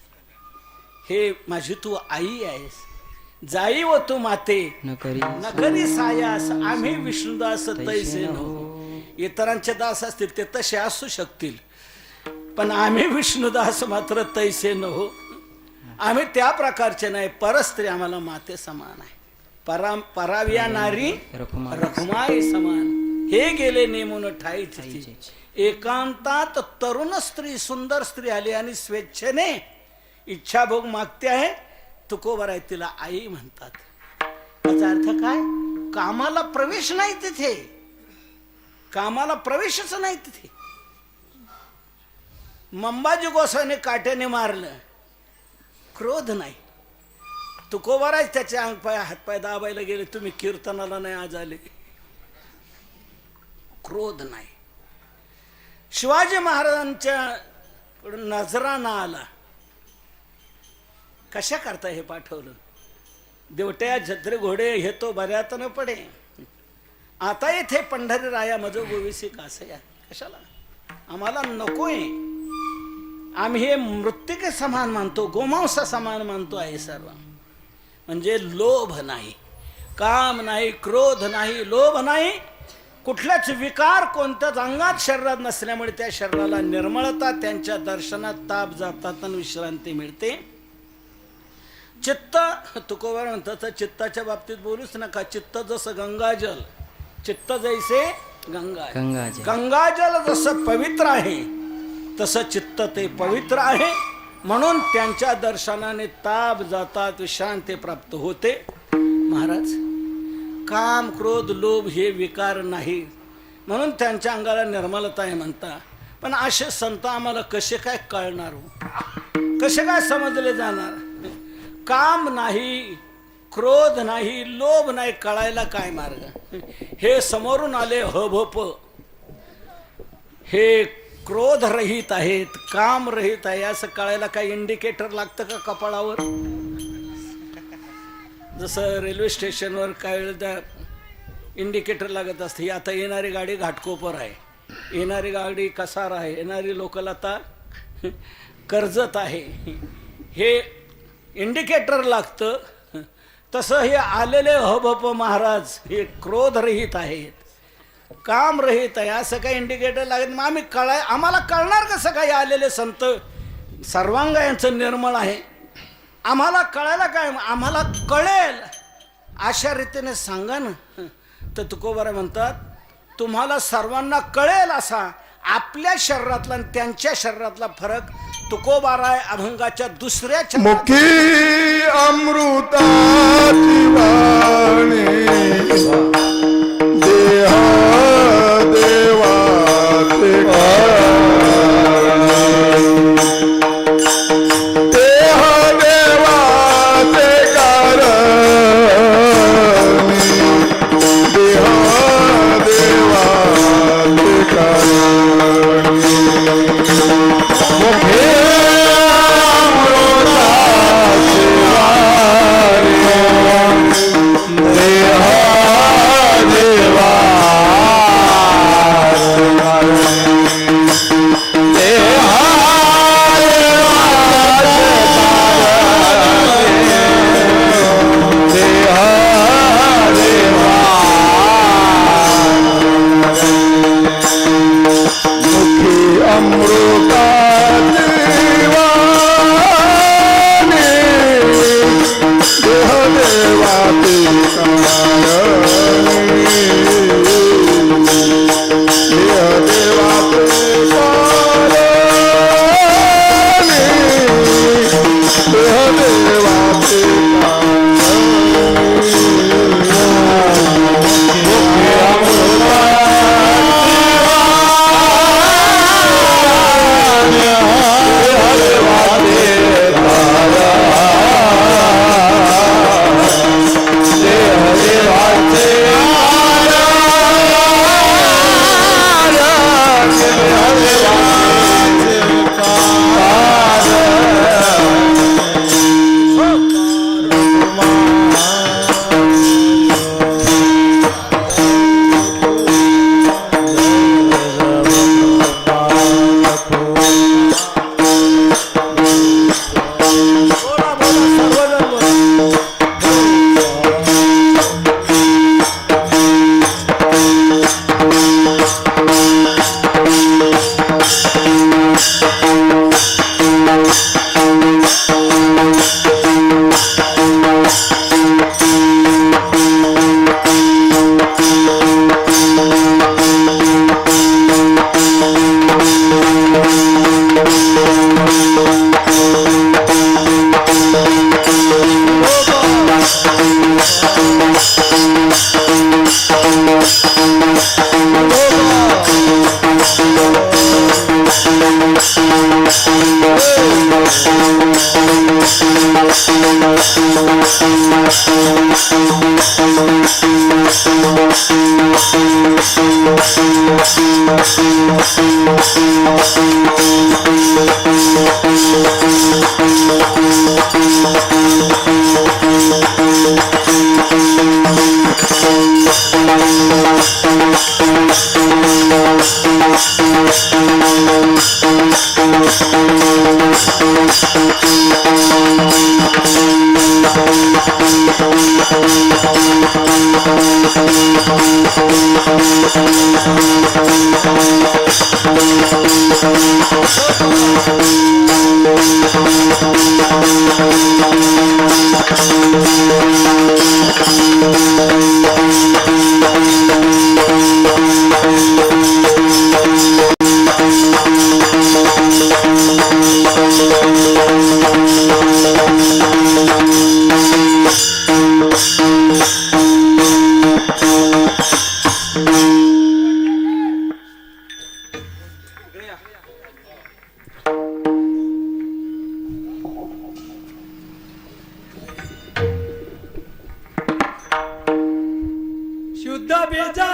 हे माझी तू आई आहेस, जाई व तू माते नकरी सायास. आम्ही विष्णुदास तैसे नो. इतरांचे दास असतील ते तसे असू शकतील, पण आम्ही विष्णुदास मात्र तैसे नो. आम्ही त्या प्रकारचे नाही. परस्त्री आम्हाला माते समान आहे. पराव्या नारी रखुमाई समान. हे गेले नेमून ठाईची. एकांतात तरुण स्त्री, सुंदर स्त्री आली आणि स्वेच्छेने इच्छाभोग मागते आहे. तुकोबार आहे, तिला आई म्हणतात. याचा अर्थ काय? कामाला प्रवेश नाही तिथे. कामाला प्रवेशच नाही तिथे. मंबाजी गोसावीने काट्याने मारलं, क्रोध नाही. तुकोबार आहे, त्याचे अंग पाय हातपाय दाबायला गेले, तुम्ही कीर्तनाला नाही आज आले. क्रोध नाही. शिवाजी महाराजांच्या नजराना आला. कशा करता हे पाठवलं? देवट्या छत्रे घोडे हे तो बऱ्यात न पडे, आता येथे पंढरी राया मजो गोविसी कासया. कशाला? आम्हाला नकोय. आम्ही हे मृत्तिके समान मानतो, गोमांसा समान मानतो आहे सर्व. म्हणजे लोभ नाही, काम नाही, क्रोध नाही, लोभ नाही, कुठलाच विकार कोणत्याच अंगात शरीरात नसल्यामुळे त्या शरीराला निर्मळता, त्यांच्या दर्शनात ताप जातात आणि विश्रांती मिळते. चित्त, तुकोबार म्हणतात, चित्ताच्या बाबतीत बोलूच नका. चित्त जसं गंगाजल, चित्त जैसे गंगाजल. गंगाजल जसं पवित्र आहे तसं चित्त ते पवित्र आहे, म्हणून त्यांच्या दर्शनाने ताप जातात, विश्रांती प्राप्त होते. महाराज, काम क्रोध लोभ हे विकार नाही, म्हणून त्यांच्या अंगाला निर्मलता आहे म्हणता. पण असे संत आम्हाला कसे काय कळणार हो, कसे काय समजले जाणार? काम नाही, क्रोध नाही, लोभ नाही, कळायला काय मार्ग? हे समोरून आले हभप, हे क्रोध रहित आहेत, काम रहित आहे, असं कळायला काय इंडिकेटर लागतं का कपाळावर? जसं रेल्वे स्टेशनवर काय वेळेला इंडिकेटर लागत असते. आता येणारी गाडी घाटकोपर आहे, येणारी गाडी कसार आहे, येणारी लोकल आता कर्जत आहे, हे इंडिकेटर लागतं. तसं हे आलेले हभप महाराज हे क्रोध रहित आहेत, काम रहित आहे, असं काही इंडिकेटर लागत. मग आम्हाला कळणार कसं काही? आलेले संत सर्वांग यांचं निर्मळ आहे, आम्हाला कळायला काय? आम्हाला कळेल अशा रीतीने सांगा ना. तर तुकोबारा म्हणतात, तुम्हाला सर्वांना कळेल असा आपल्या शरीरातला आणि त्यांच्या शरीरातला फरक तुकोबाराय अभंगाच्या दुसऱ्या
मुखी अमृताची वाणी देह देवाचे देह देवाचे कारणी देह देवाचे कारणी मुखे सुद्धा बीजा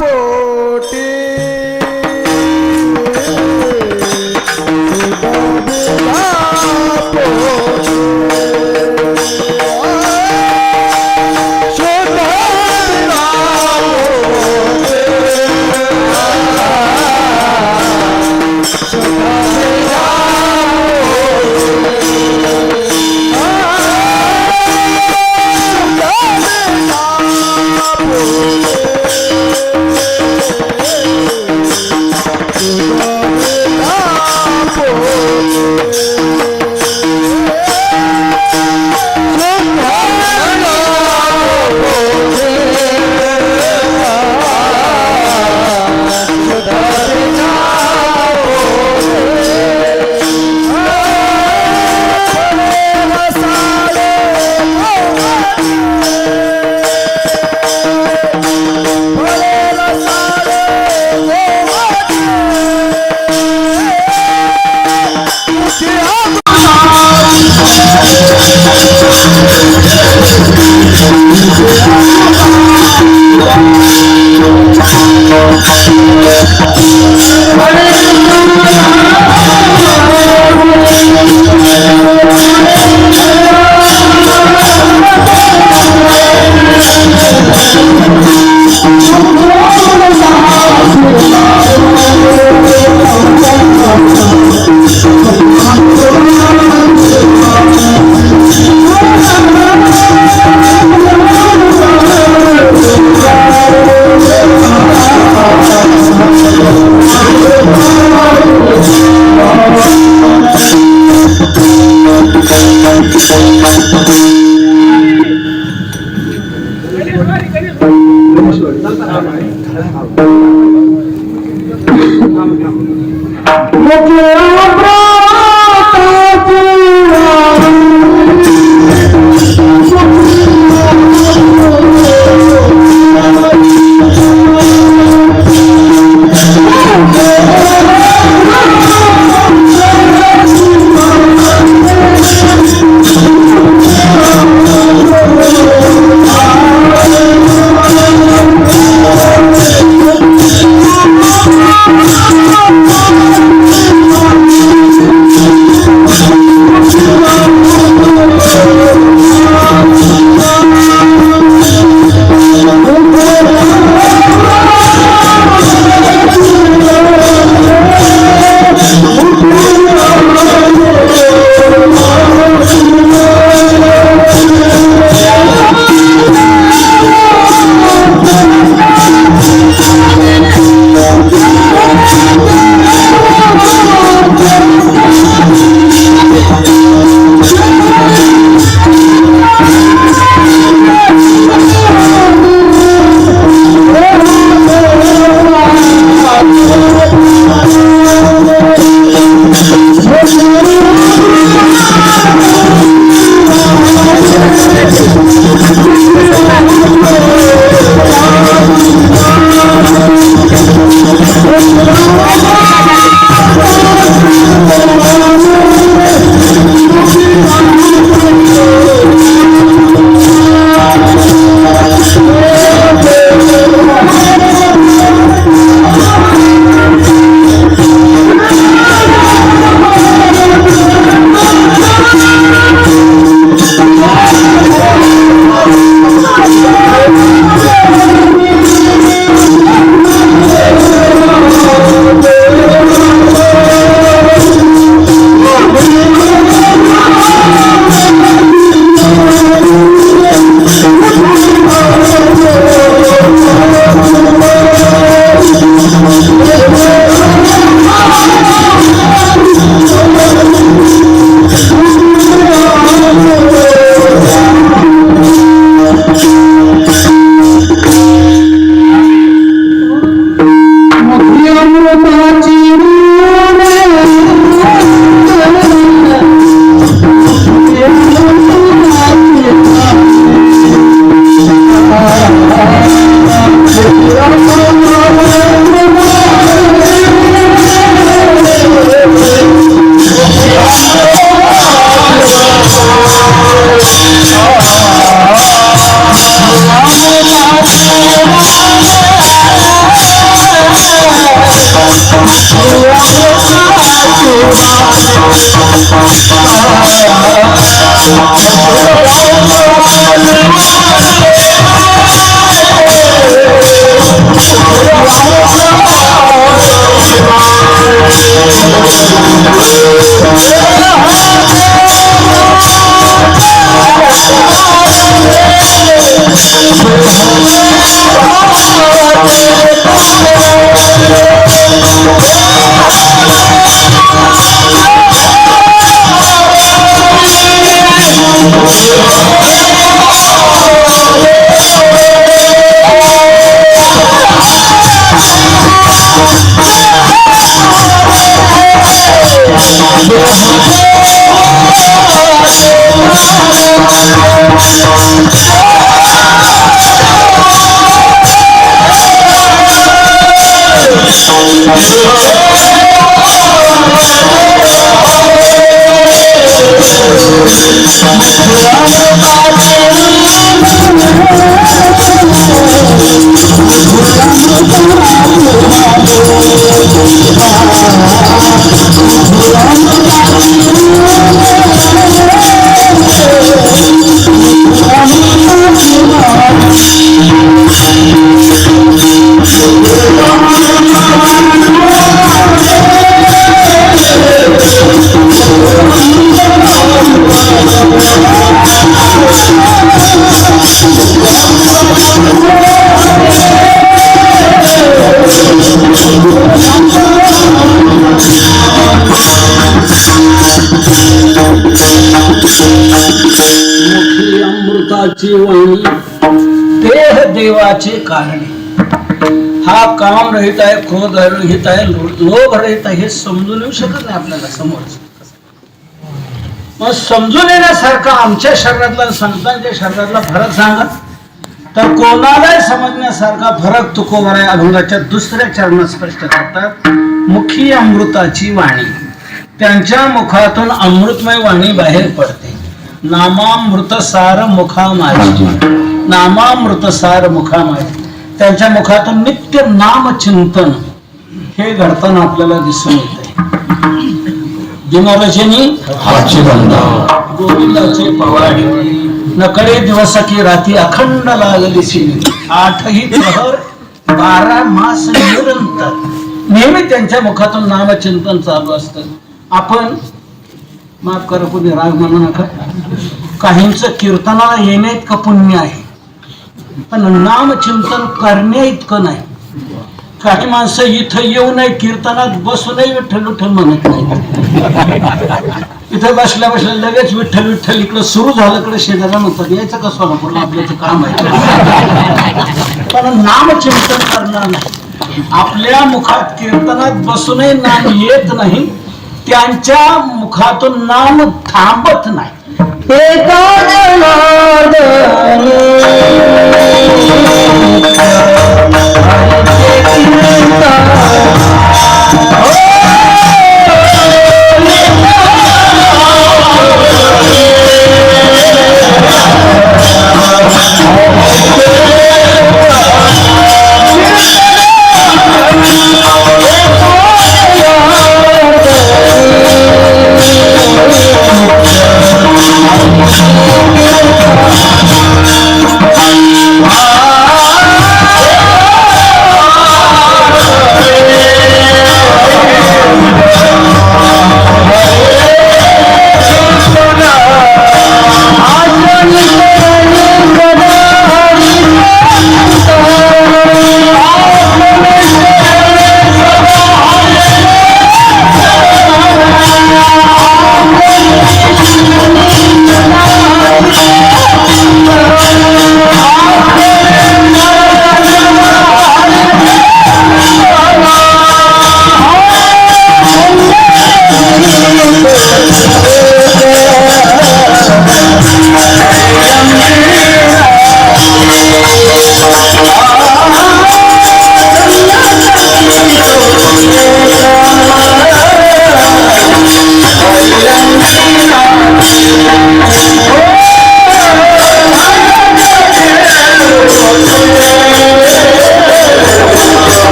पोटी
मुखी अमृताची वाणी देह देवाचे कारणे. हा काम रहित आहे, क्रोध रहित आहे, लोभ रहित आहे, हे समजून येऊ शकत नाही आपल्याला समोर. मग समजून येण्यासारखा आमच्या शरीरातला संतांच्या शरीरातला फरक सांगा तर कोणालाही समजण्यासारखा फरक तुकोबाराय अभंगाच्या दुसऱ्या चरणात स्पष्ट करतात. मुखी अमृताची वाणी, त्यांच्या मुखातून अमृतमय वाणी बाहेर पडते. नामामृत सार मुखा माझी, नामामृत सार मुखा माझी. त्यांच्या मुखातून नित्य नामचिंतन हे घडताना आपल्याला दिसून येते. दिनरजनी गोविंदाचे पवाडे, नकडे दिवस की राती अखंड लागली सिनी. 8ही प्रहर 12 मास निरंतर नेहमी त्यांच्या मुखातून नामचिंतन चालू असतं. आपण माफ करा, कोणी राग म्हणू नका, काहींचं कीर्तनाला येणे इतकं पुण्य आहे पण नामचिंतन करणे इतकं नाही. काही माणसं इथं येऊ नये, कीर्तनात बसू नये, विठ्ठल विठ्ठल म्हणत नाही. इथं बसल्या बसल्या लगेच विठ्ठल विठ्ठल इकडं सुरू झालं, कडे शेजाऱ्या म्हणतात यायचं का सोलापूरला, आपल्याचं काम आहे. पण नामचिंतन करणार नाही. आपल्या मुखात कीर्तनात बसूनही नाम येत नाही, त्यांच्या मुखातून नाम थांबत नाही.
एका जनार्दनी हरीचे कीर्तन,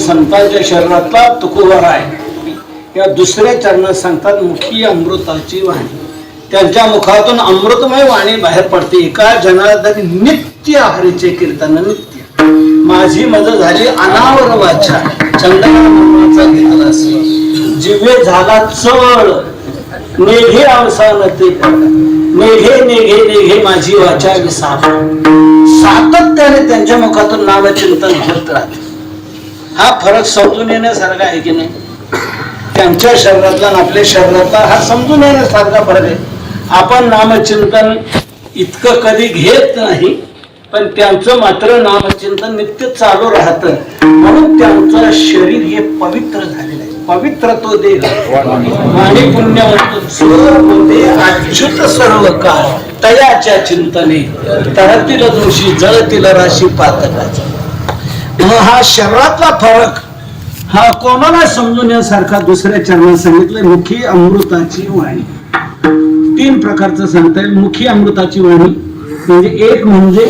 संतांच्या शरीरातला तुकोबर आहे. या दुसऱ्या चरणात सांगतात मुखी अमृताची वाणी. त्यांच्या मुखातून अमृतमय वाणी बाहेर पडते. एका जनार्दनी नित्य हरीचे कीर्तन नित्य. माझी मज झाली अनावर वाचा चंद्रमाचा घेतला जिवे झाला चळ नेघे अवसान ते नेघे नेघे नेघे माझी वाचा विसाप. सातत्याने त्यांच्या मुखातून नामचिंतन होत राहते. हा फरक समजून येण्यासारखा आहे की नाही? त्यांच्या शरीरातला आणि आपल्या शरीरातला हा समजून येण्यासारखा फरक आहे. आपण नामचिंतन इतकं कधी घेत नाही, पण त्यांचं मात्र नामचिंतन नित्य चालू राहतं. म्हणून त्यांचं शरीर हे पवित्र झालेलं आहे. पवित्र तो देह आणि पुण्यवंत होते अच्युत सर्व काळ तयाच्या चिंतने तळतील दोषी जळतील राशी पातकाचा. हा शरीरातला फरक हा कोणाला समजून यासारखा दुसऱ्या चरणात सांगितलंय. मुखी अमृताची वाणी 3 प्रकारचं सांगता येईल. मुखी अमृताची वाणी म्हणजे एक म्हणजे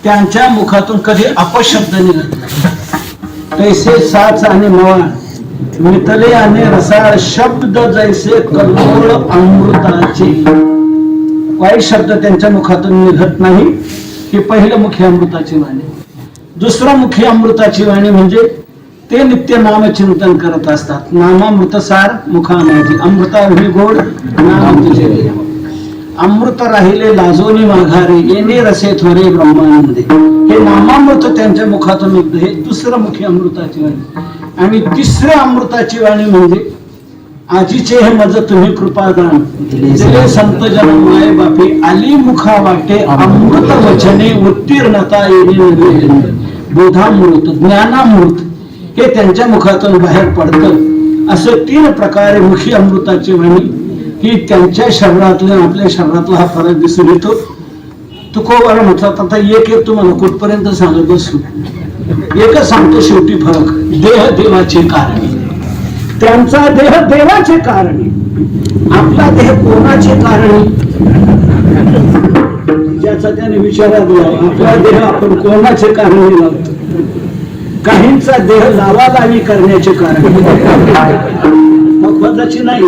त्यांच्या मुखातून कधी अपशब्द निघत नाही. तैसे साच आणि मवाळ मितले आणि रसाळ शब्द जैसे कल्लोळ अमृताचे. वाईट शब्द त्यांच्या मुखातून निघत नाही. हे पहिलं मुखी अमृताची वाणी. दुसरं मुखी अमृताची वाणी म्हणजे ते नित्य नामचिंतन करत असतात. नामामृत सार मुखा माझी अमृता गोड नाम तुझे. अमृत राहिले लाजोनी माघारे येणे रसे थोरे ब्रह्मानंदे. हे नामामृत त्यांच्या मुखातून निघतं. हे दुसरं मुखी अमृताची वाणी. आणि तिसऱ्या अमृताची वाणी म्हणजे आजीचे हे मज तुम्ही कृपादान दिले संत जन माय बापे आली मुखा वाटे अमृत वचने उत्तीर्णता येणे बोधामृत ज्ञानामृत हे त्यांच्या मुखातून बाहेर पडतं. असं 3 प्रकारे मुखी अमृताची वाणी ही त्यांच्या शरीरातल्या आपल्या शरीरातला हा फरक दिसून येतो. तुकोबार म्हणतात. आता एक तुम्हाला कुठपर्यंत सांगत बसू. एकच सांगतो शेवटी फरक. देह देवाचे कारणे. त्यांचा देह देवाचे कारणे. आपला देह कोणाचे कारणे? ज्याचा त्याने विचारात घ्यावा. आपला देह आपण कोणाचे कारणे लावतो? काहींचा देह लावालावी करण्याचे कारण महत्वाची नाही.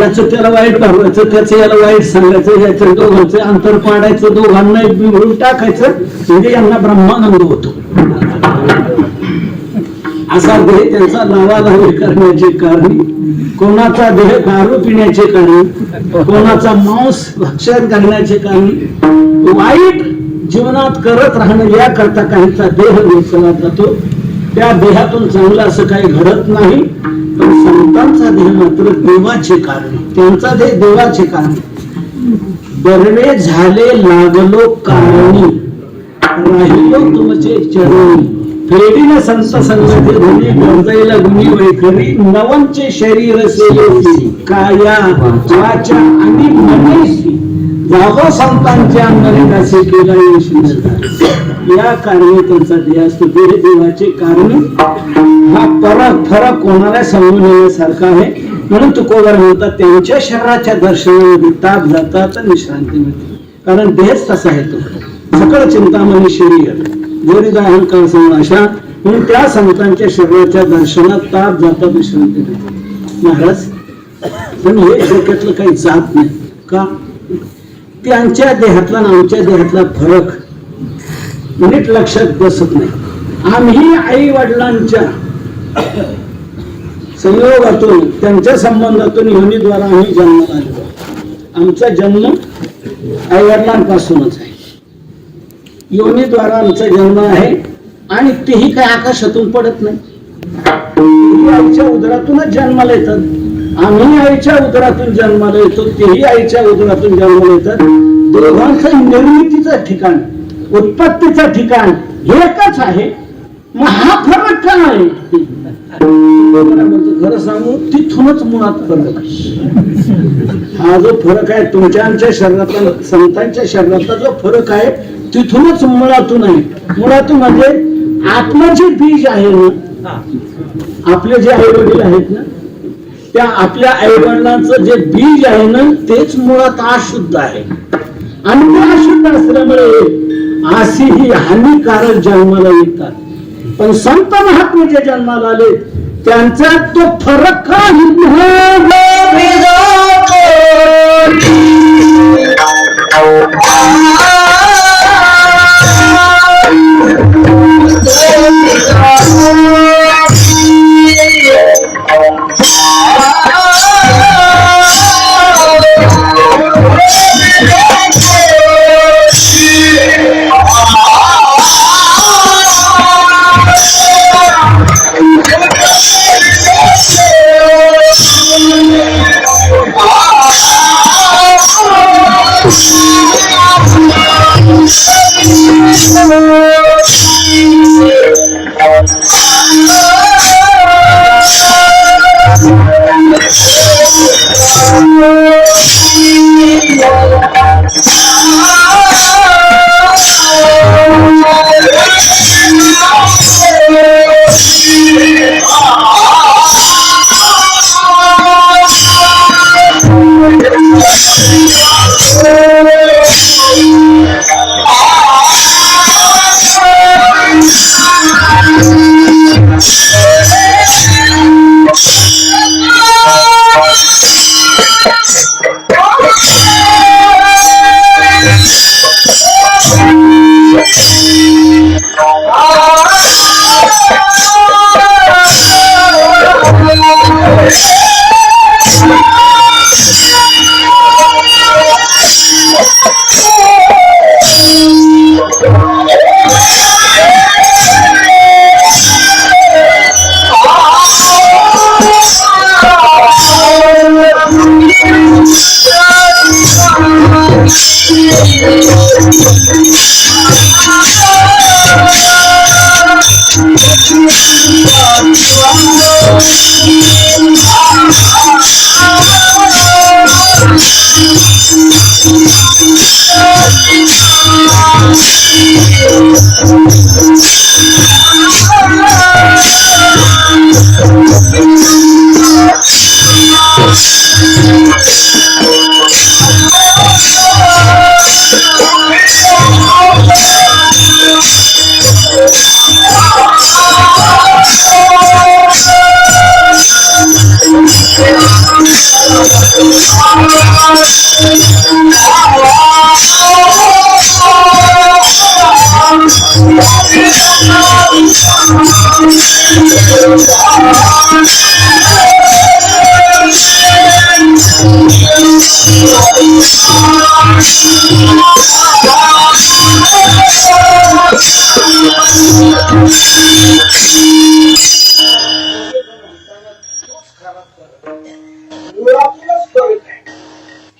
याचं त्याला वाईट पाहायचं, त्याचं याला वाईट सांगायचं, याचं दोघांचं अंतर पाडायचं, दोघांना एक बिघडून टाकायचं, म्हणजे यांना ब्रह्मानंद होतो. असा देह त्यांचा लावालावी करण्याचे कारण. कोणाचा देह दारू पिण्याचे कारण, कोणाचा मांस भक्षण करण्याचे कारण. वाईट जीवनात करत राहणं याकरता काहींचा देह वेचला जातो. त्या देहातून चांगलं असं काही घडत नाही. पण संतांचा देह मात्र देवाचे कारण. त्यांचा देह देवाचे कारण. बरणे झाले लागलो कारणी राहिलो तुमचे चरणी. फेडीने संत संगती धुनी गरजाईला गुणी वैखरी नवंचे शरीर सेवेसी काया वाचा आणि मनेसी जागो संतांच्या नरेदासी केला या कारणे त्यांचा देह असतो. देह देवाचे कारण. हा फरक कोणाला समजून येण्यासारखा आहे. म्हणून तुकोबार म्हणतात त्यांच्या शरीराच्या दर्शनामध्ये ताप जातात विश्रांती मिळते. कारण देहच तसा आहे तो. सकळ चिंतामणी शरीर जोरीदा अहंकार अशा. म्हणून त्या संतांच्या शरीराच्या दर्शनात ताप जातात विश्रांती मिळते. महाराज पण हे डोक्यातलं काही जात नाही का? त्यांच्या देहातला आणि आमच्या देहातला फरक नीट लक्षात बसत नाही. आम्ही आई वडिलांच्या संयोगातून त्यांच्या संबंधातून योनीद्वारा आम्ही जन्माला आलो. आमचा जन्म आई वडिलांपासूनच आहे. योनीद्वारा आमचा जन्म आहे आणि तेही काही आकाशातून पडत नाही. आईच्या उदरातूनच जन्माला येतात. आम्ही आईच्या उदरातून जन्माला येतो, तेही आईच्या उदरातून जन्माला येतात. दोघांचं निर्मितीचं ठिकाण, उत्पत्तीचं ठिकाण एकच आहे. मग हा फरक काय आहे? खरं सांगू तिथूनच मुळात फरक आहे. हा जो फरक आहे तुमच्या आमच्या शरीरातला संतांच्या शरीरातला जो फरक आहे तिथूनच मुळातून आहे. मुळातून म्हणजे आपलं जे बीज आहे ना, आपले जे आई वडील आहेत ना, त्या आपल्या आई वडिलांचं जे बीज आहे ना तेच मुळात अशुद्ध आहे. आणि ते अशुद्ध असल्यामुळे अशी ही हानिकारक जन्माला येतात. पण संत महात्मे जे जन्माला आले त्यांच्यात तो फरक काही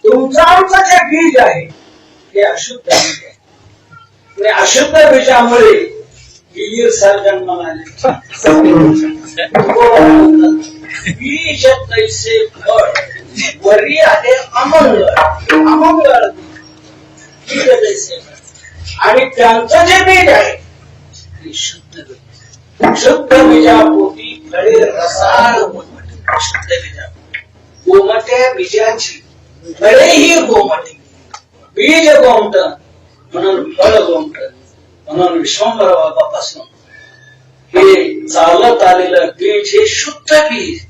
तुमचं आमचं जे बीज आहे ते अशुद्ध बीज आहे. आणि अशुद्ध बीजामुळे वीर सर्जन म्हणाले बीज तैसे फळ वरी आहे अमंगळ अमंगळ बीज तैसे फळ. आणि त्यांचं जे बीज आहे ते शुद्ध बीज. शुद्ध बीजापोटी फळे रसाळ शुद्ध बीजा गोमट्या बीजाची फळेही गोमटी बीज गोमट म्हणून फळ गोमट म्हणून विश्वंभर बाबापासून हे चालत आलेलं बीज हे शुद्ध बीज.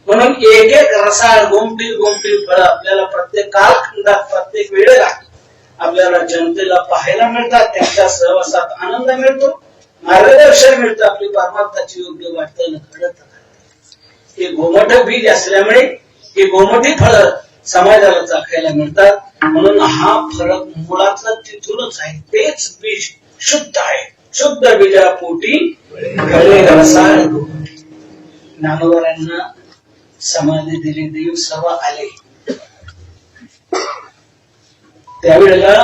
म्हणून एक एक रसाळ गोमटी गोमटी फळ आपल्याला प्रत्येक कालखंडात प्रत्येक वेळेला आपल्याला जनतेला पाहायला मिळतात. त्यांच्या सहवासात आनंद मिळतो, मार्गदर्शन मिळतं, आपली परमार्थाची योग्य वाटतं घडत. हे गोमट बीज असल्यामुळे हे गोमटी फळ समाजाला चाखायला मिळतात. म्हणून हा फरक मुळातला तिथूनच आहे. तेच बीज शुद्ध आहे. शुद्ध बीजापोटी फळे रसाळ. ज्ञानोबांना समाधी दिली, देव सभा आले. त्यावेळेला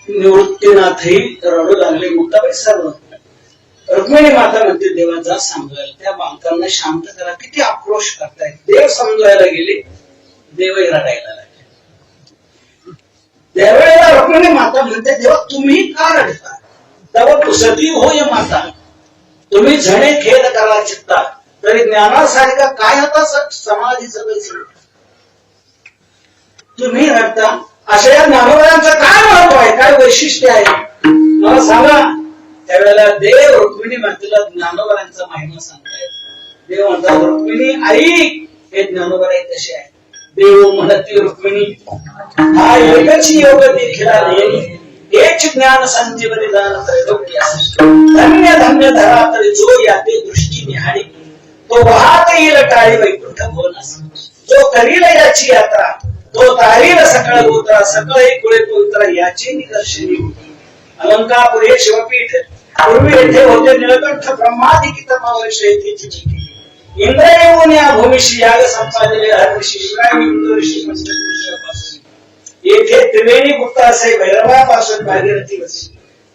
निवृत्तीनाथही रडू लागले. मुक्ताबाई सर्व रुक्मिणी माता म्हणते देवाचा समजायला त्या बालकांना शांत करा. किती आक्रोश करतायत. देव समजायला गेले, देवही रडायला लागले. त्यावेळेला रुक्मिणी माता म्हणते देवा तुम्ही का रडता? तेव्हा पुसती होय माता तुम्ही झणे खेद करा चित्ता तरी ज्ञानासारखा काय होता समाधी सगळं तुम्ही रडता. अशा या ज्ञानोबांचं काय महत्व आहे, काय वैशिष्ट्य आहे मला सांगा. त्यावेळेला देव रुक्मिणी मातेला ज्ञानोबरांचा महिमा सांगतायत. देव म्हणतात रुक्मिणी आई हे ज्ञानोबर आहे तसे आहे. देव म्हणती रुक्मिणी हा एकच योग देखील हेच ज्ञान संजीवनी दान त्रैलोक्य धन्य धन्य धरा तरी जो याते दृष्टी निहाळी तो वाहत येईल टाळी वैकुंठ भुवनास. जो करील याची यात्रा तो तारील सकळ गोत्रा सकळही कुळे पवित्रा याची निदर्शनी होती. अलंकापुरी शिवपीठ पूर्वी येथे होते निळकंठ ब्रह्मादिकी तमावर्ष येथे इंद्र येऊन या भूमीशी याग संपादिले हरऋषी शिवराय इंद्र ऋषी पंचकृष्णापासून येथे त्रिवेणी गुप्त असे भैरवापासून भागीरथी वसी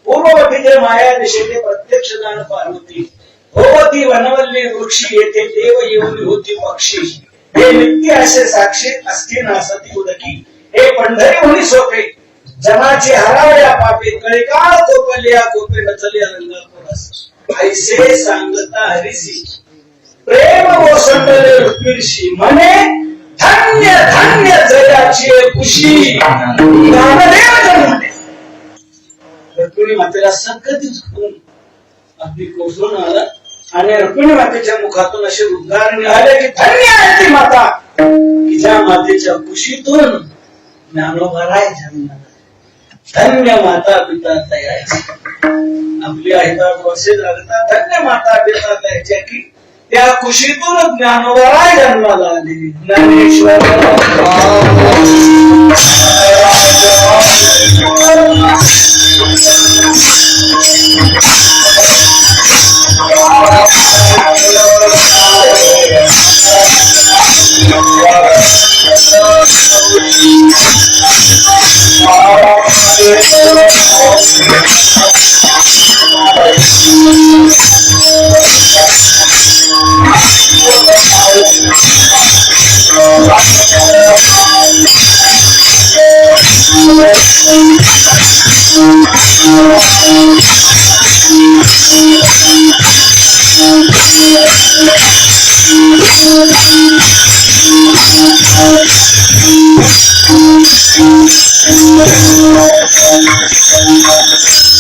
पूर्ववटीचे माया दिशेने प्रत्यक्ष दान पार्वती भोवती वनवल्ली वृक्षी येथे देव येऊन होती पक्षी हे नित्य असे साक्षी असती नासती उदकी हे पंढरी होणी सोपे जनाची हरावल्या पापे कळिकाळ कोपल्या कोपे नचल्या रंगापुरस ऐसे सांगता हरिसी प्रेम ओसंडले रुक्मिणीशी म्हणे धन्य धन्य जगाची खुशी ज्ञानदेव जन्मले. रुक्मिणी मातेला संकटी झुकून अगदी कोसळून आला आणि रुक्मिणी मातेच्या मुखातून असे उद्गार निघाले की धन्य आहे ती माता की ज्या मातेच्या खुशीतून ज्ञानोबराय जन्मला. धन्य माता पिता तयाची आपली आईतात वसे लागतात. धन्य माता पिता तयाच्या की त्या खुशीतून ज्ञानोबराय जन्माला आले. Dnyaneshwar
Thank you.